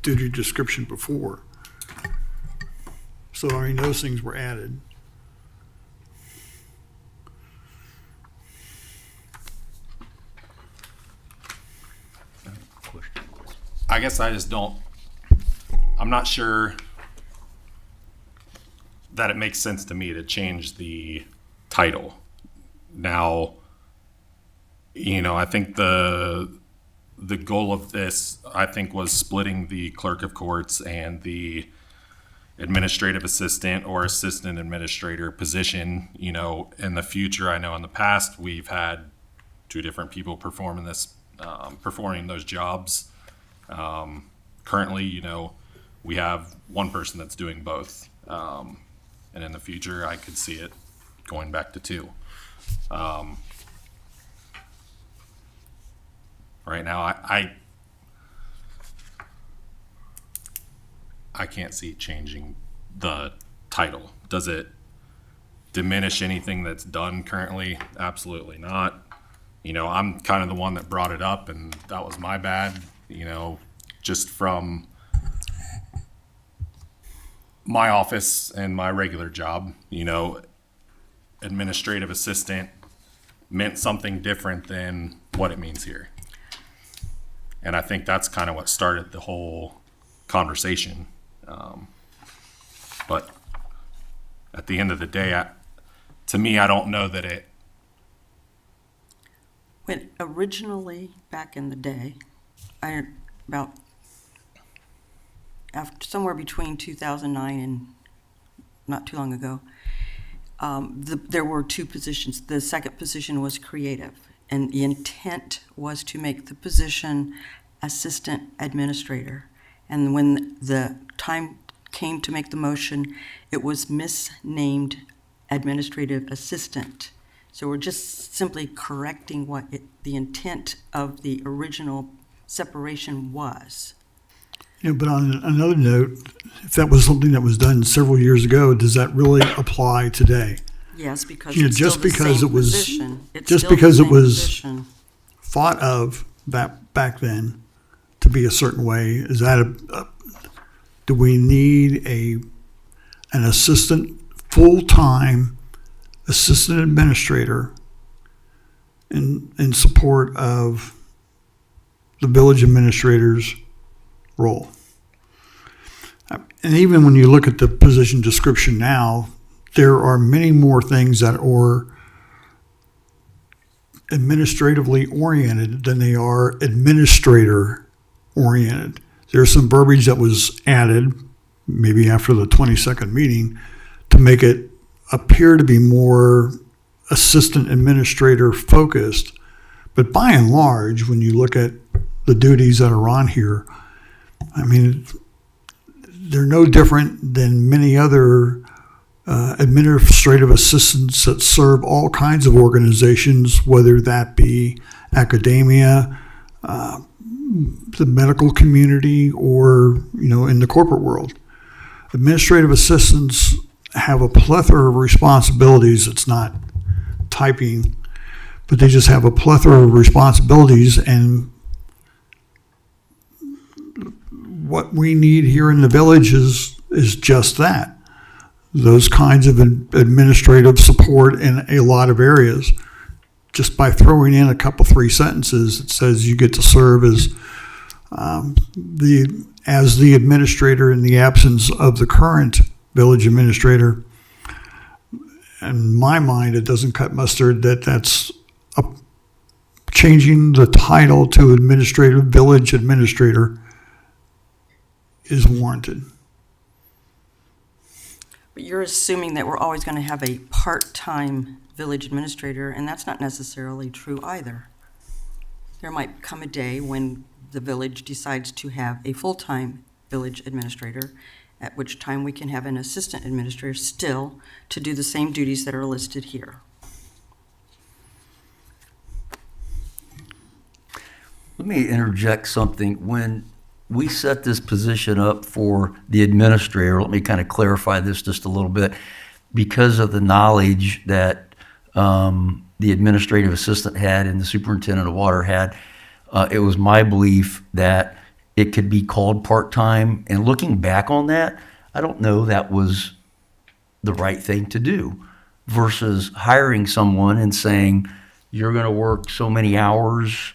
A: duty description before. So, I mean, those things were added.
I: I guess I just don't, I'm not sure that it makes sense to me to change the title. Now, I think the goal of this, I think, was splitting the clerk of courts and the administrative assistant or assistant administrator position. In the future, I know in the past, we've had two different people performing those jobs. Currently, we have one person that's doing both. And in the future, I could see it going back to two. Right now, I can't see changing the title. Does it diminish anything that's done currently? Absolutely not. I'm kind of the one that brought it up, and that was my bad, just from my office and my regular job. Administrative assistant meant something different than what it means here. And I think that's kind of what started the whole conversation. But at the end of the day, to me, I don't know that it.
D: When originally, back in the day, about after somewhere between 2009 and not too long ago, there were two positions. The second position was creative, and the intent was to make the position assistant administrator. And when the time came to make the motion, it was misnamed administrative assistant. So we're just simply correcting what the intent of the original separation was.
A: But on another note, if that was something that was done several years ago, does that really apply today?
D: Yes, because
A: You know,
D: it's
A: just
D: still the
A: because
D: same
A: it was-
D: position. It's
A: just
D: still the
A: because it
D: same
A: was-
D: position.
A: Thought of that back then to be a certain way, is that do we need an assistant, full-time assistant administrator in support of the village administrator's role? And even when you look at the position description now, there are many more things that are administratively oriented than they are administrator oriented. There's some verbiage that was added, maybe after the 22nd meeting, to make it appear to be more assistant administrator focused. But by and large, when you look at the duties that are on here, I mean, they're no different than many other administrative assistants that serve all kinds of organizations, whether that be academia, the medical community, or in the corporate world. Administrative assistants have a plethora of responsibilities. It's not typing, but they just have a plethora of responsibilities, and what we need here in the village is just that. Those kinds of administrative support in a lot of areas. Just by throwing in a couple, three sentences, it says you get to serve as the administrator in the absence of the current village administrator. In my mind, it doesn't cut mustard that's changing the title to village administrator is warranted.
D: But you're assuming that we're always going to have a part-time village administrator, and that's not necessarily true either. There might come a day when the village decides to have a full-time village administrator, at which time we can have an assistant administrator still to do the same duties that are listed here.
B: Let me interject something. When we set this position up for the administrator, let me kind of clarify this just a little bit. Because of the knowledge that the administrative assistant had and the superintendent of water had, it was my belief that it could be called part-time. And looking back on that, I don't know that was the right thing to do versus hiring someone and saying, you're going to work so many hours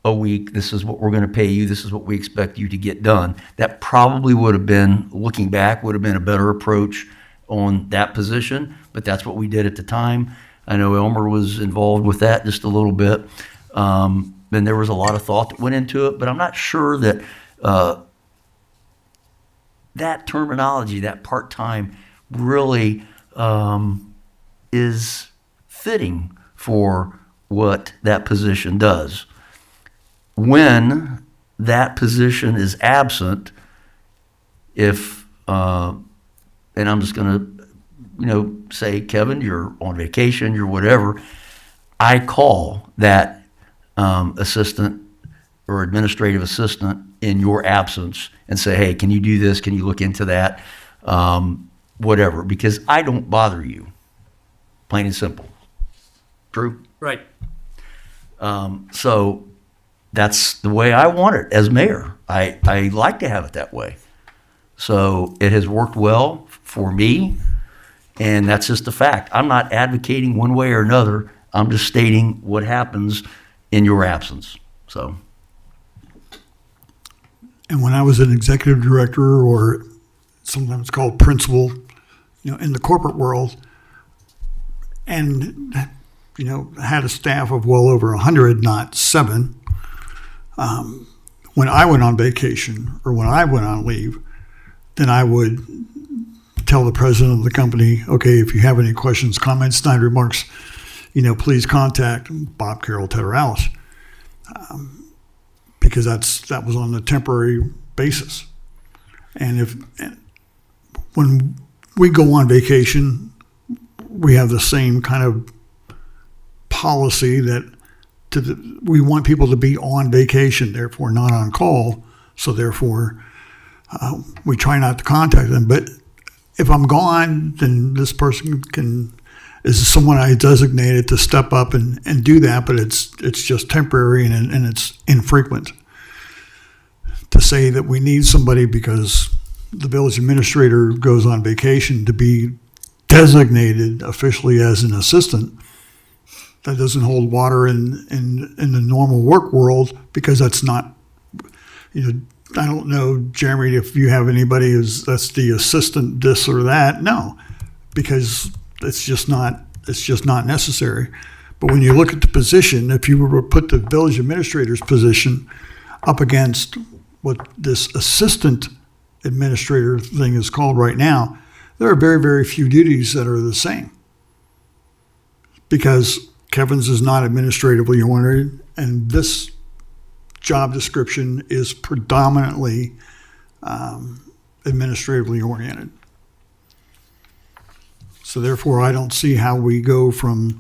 B: a week. This is what we're going to pay you. This is what we expect you to get done. That probably would have been, looking back, would have been a better approach on that position, but that's what we did at the time. I know Elmer was involved with that just a little bit. And there was a lot of thought that went into it, but I'm not sure that that terminology, that part-time, really is fitting for what that position does. When that position is absent, if, and I'm just going to, say, Kevin, you're on vacation, you're whatever, I call that assistant or administrative assistant in your absence and say, hey, can you do this? Can you look into that? Whatever, because I don't bother you, plain and simple. True?
C: Right.
B: So that's the way I want it as mayor. I like to have it that way. So it has worked well for me, and that's just a fact. I'm not advocating one way or another. I'm just stating what happens in your absence. So.
A: And when I was an executive director, or sometimes called principal, in the corporate world, and had a staff of well over 100, not 7. When I went on vacation or when I went on leave, then I would tell the president of the company, okay, if you have any questions, comments, snide remarks, please contact Bob, Carroll, Ted, or Alice, because that was on a temporary basis. And when we go on vacation, we have the same kind of policy that we want people to be on vacation, therefore not on call. So therefore, we try not to contact them. But if I'm gone, then this person is someone I designated to step up and do that. But it's just temporary and it's infrequent. To say that we need somebody because the village administrator goes on vacation to be designated officially as an assistant, that doesn't hold water in the normal work world, because that's not, I don't know, Jeremy, if you have anybody that's the assistant this or that. No, because it's just not necessary. But when you look at the position, if you were to put the village administrator's position up against what this assistant administrator thing is called right now, there are very, very few duties that are the same. Because Kevin's is not administratively oriented, and this job description is predominantly administratively oriented. So therefore, I don't see how we go from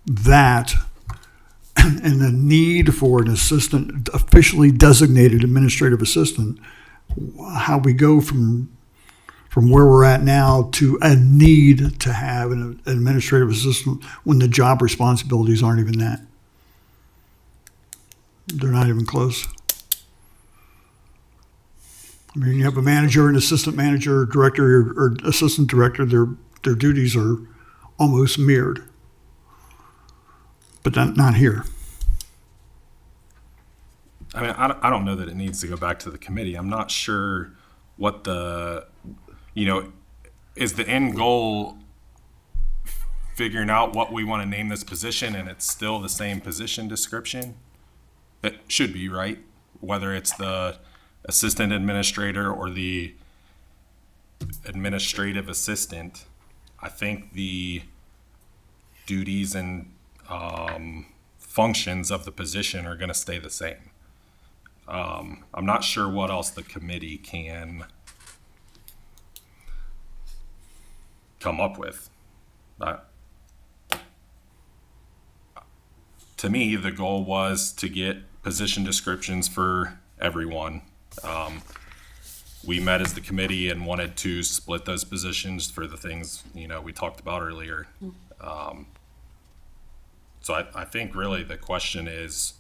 A: that and the need for an assistant, officially designated administrative assistant, how we go from where we're at now to a need to have an administrative assistant when the job responsibilities aren't even that. They're not even close. I mean, you have a manager, an assistant manager, director, or assistant director, their duties are almost mirrored. But not here.
I: I mean, I don't know that it needs to go back to the committee. I'm not sure what is the end goal figuring out what we want to name this position, and it's still the same position description? It should be, right? Whether it's the assistant administrator or the administrative assistant, I think the duties and functions of the position are going to stay the same. I'm not sure what else the committee can come up with. To me, the goal was to get position descriptions for everyone. We met as the committee and wanted to split those positions for the things we talked about earlier. So I think really the question is,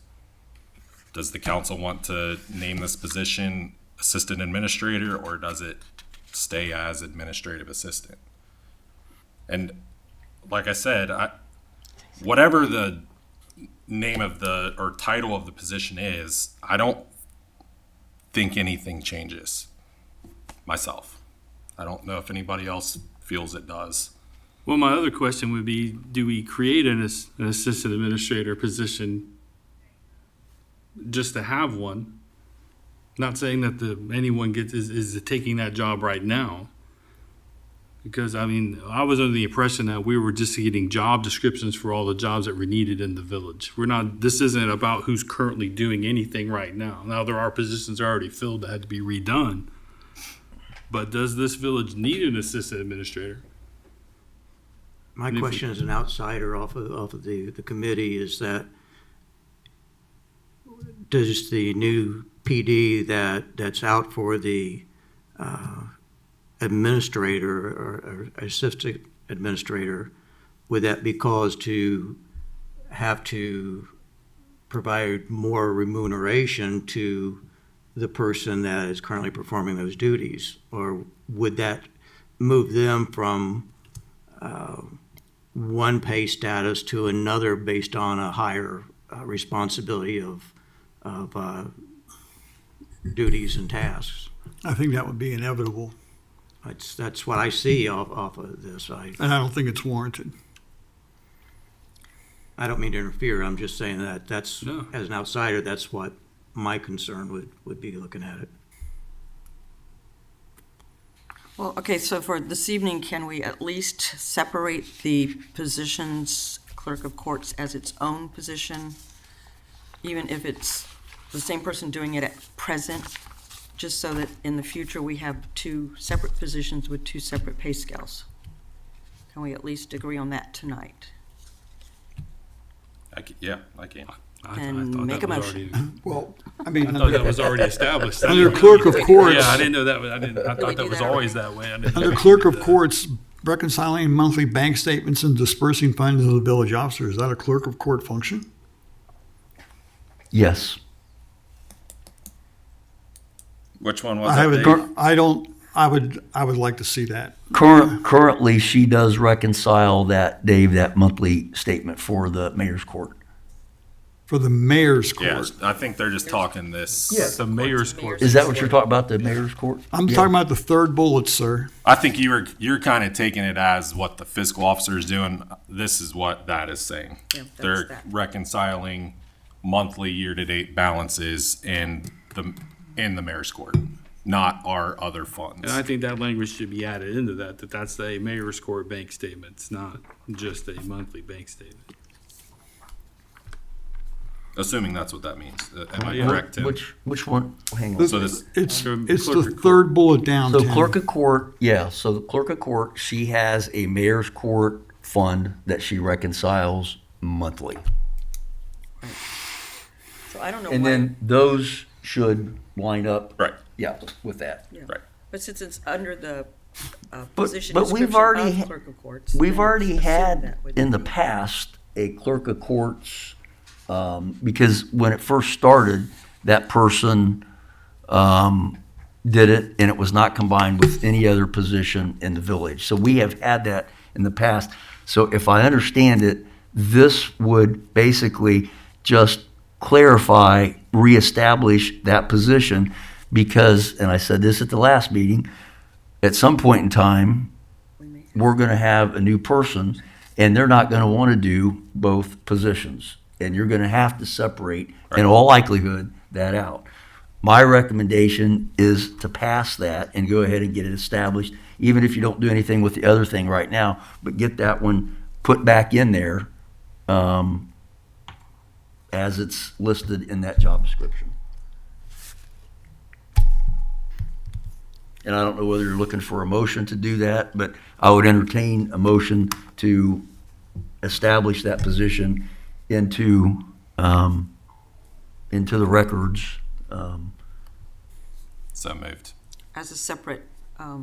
I: does the council want to name this position assistant administrator, or does it stay as administrative assistant? And like I said, whatever the name of the or title of the position is, I don't think anything changes myself. I don't know if anybody else feels it does.
G: Well, my other question would be, do we create an assistant administrator position just to have one? Not saying that anyone is taking that job right now. Because, I mean, I was under the impression that we were just getting job descriptions for all the jobs that were needed in the village. This isn't about who's currently doing anything right now. Now, there are positions already filled that had to be redone. But does this village need an assistant administrator?
F: My
G: And if
F: question as an outsider off of the committee is that, does the new PD that's out for the administrator or assistant administrator, would that be cause to have to provide more remuneration to the person that is currently performing those duties? Or would that move them from one pay status to another based on a higher responsibility of duties and tasks?
A: I think that would be inevitable,
F: That's what I see off of this.
A: and I don't think it's warranted.
F: I don't mean to interfere. I'm just saying that that's,
G: No.
F: as an outsider, that's what my concern would be looking at it.
D: Well, okay, so for this evening, can we at least separate the positions, clerk of courts as its own position, even if it's the same person doing it at present, just so that in the future we have two separate positions with two separate pay scales? Can we at least agree on that tonight?
I: I can.
D: And
G: thought
D: make
G: that
D: a
G: was
D: motion.
G: already-
A: Well, I
G: I
A: mean,
G: thought that was already established.
A: under clerk of courts,
G: Yeah, I didn't know that. I
D: we
G: thought
D: do
G: that was
D: that
G: always
D: already?
G: that way. I didn't-
A: under clerk of courts, reconciling monthly bank statements and dispersing funds to the village officer, is that a clerk of court function?
B: Yes.
I: Which one was
A: I
I: that,
A: haven't,
I: Dave?
A: I would like to see that.
B: Currently, she does reconcile that, Dave, that monthly statement for the mayor's court.
A: For the mayor's
I: Yeah,
A: court.
I: I think they're just talking this.
G: It's the mayor's court.
B: Is that what you're talking about, the mayor's court?
A: I'm
B: Yeah.
A: talking about the third bullet, sir.
I: I think you're kind of taking it as what the fiscal officer is doing. This is what that is saying.
D: Yeah, that's
I: They're
D: that.
I: reconciling monthly year-to-date balances in the mayor's court, not our other funds.
G: And I think that language should be added into that that's a mayor's court bank statement. It's not just a monthly bank statement.
I: Assuming that's what that means. Am I
G: Yeah.
I: correct, Tim?
B: Which one? Hang on.
I: So this,
A: It's
G: Clerk
A: the
G: of court.
A: third bullet down,
B: So
A: Tim.
B: clerk of court, yeah, so the clerk of court, she has a mayor's court fund that she reconciles monthly.
D: So I don't know
B: And
D: why,
B: then those should line up,
I: right,
B: yeah, with that.
I: right.
D: but since it's under the
B: But-
D: position
B: but we've
D: description
B: already
D: of clerk of courts.
B: We've
D: then
B: already
D: assume
B: had
D: that would
B: in the
D: be-
B: past a clerk of courts, because when it first started, that person did it and it was not combined with any other position in the village. So we have had that in the past. So if I understand it, this would basically just clarify, reestablish that position because, and I said this at the last meeting, at some point in time, we're going to have a new person and they're not going to want to do both positions. And you're going to have to separate, in all likelihood, that out. My recommendation is to pass that and go ahead and get it established, even if you don't do anything with the other thing right now, but get that one put back in there as it's listed in that job description. And I don't know whether you're looking for a motion to do that, but I would entertain a motion to establish that position into the records.
I: So moved.
D: As a separate
B: Yeah,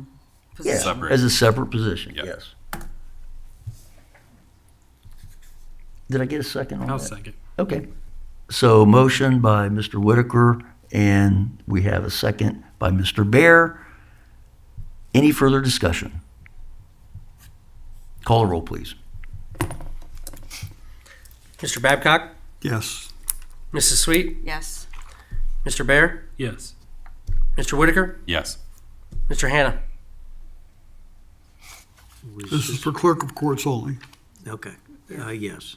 D: position.
I: Separate.
B: as a separate position,
I: Yep.
B: yes. Did I get a second on
G: I'll
B: that?
G: second.
B: Okay. So motion by Mr. Whitaker, and we have a second by Mr. Bear. Any further discussion? Call the roll, please.
C: Mr. Babcock?
A: Yes.
C: Mrs. Sweet?
D: Yes.
C: Mr. Bear?
G: Yes.
C: Mr. Whitaker?
I: Yes.
C: Mr. Hannah?
A: This is for clerk of courts only.
F: Okay, yes.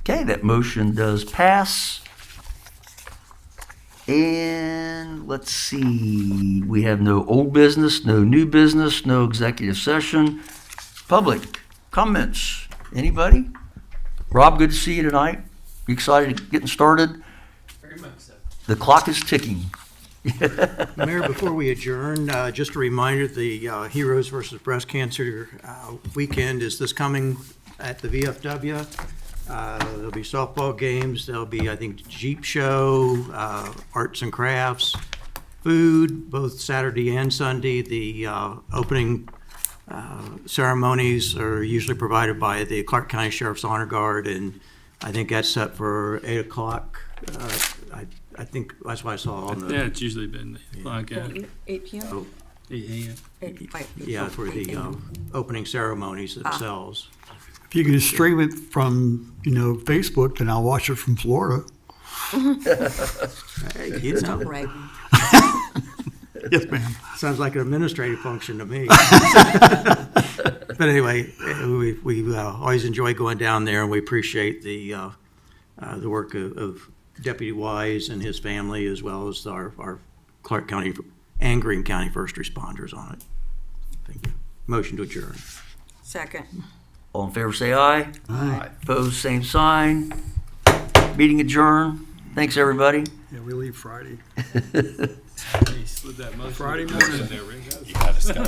B: Okay, that motion does pass. And let's see, we have no old business, no new business, no executive session. Public comments, anybody? Rob, good to see you tonight. You excited to getting started?
E: Very much so.
B: The clock is ticking.
F: Mayor, before we adjourn, just a reminder, the Heroes versus Breast Cancer weekend is this coming at the VFW. There'll be softball games, there'll be, I think, Jeep show, arts and crafts, food, both Saturday and Sunday. The opening ceremonies are usually provided by the Clark County Sheriff's Honor Guard, and I think that's set for 8 o'clock. I think that's what I saw on
G: Yeah,
F: the,
G: it's usually been like at
D: 8 p.m.?
G: 8 a.m.
F: yeah, for the opening ceremonies themselves.
A: If you can stream it from, Facebook, then I'll watch it from Florida.
F: Hey, you know,
D: Bragging.
A: Yes, ma'am.
F: sounds like an administrative function to me. But anyway, we always enjoy going down there, and we appreciate the work of Deputy Wise and his family, as well as our Clark County and Greene County first responders on it. Thank you. Motion to adjourn.
D: Second.
B: All in favor, say aye.
A: Aye.
B: Opposed, same sign. Meeting adjourned. Thanks, everybody.
A: Yeah, we leave Friday.
G: He slid that motion.
A: Friday morning.
G: There we go.
I: You got us.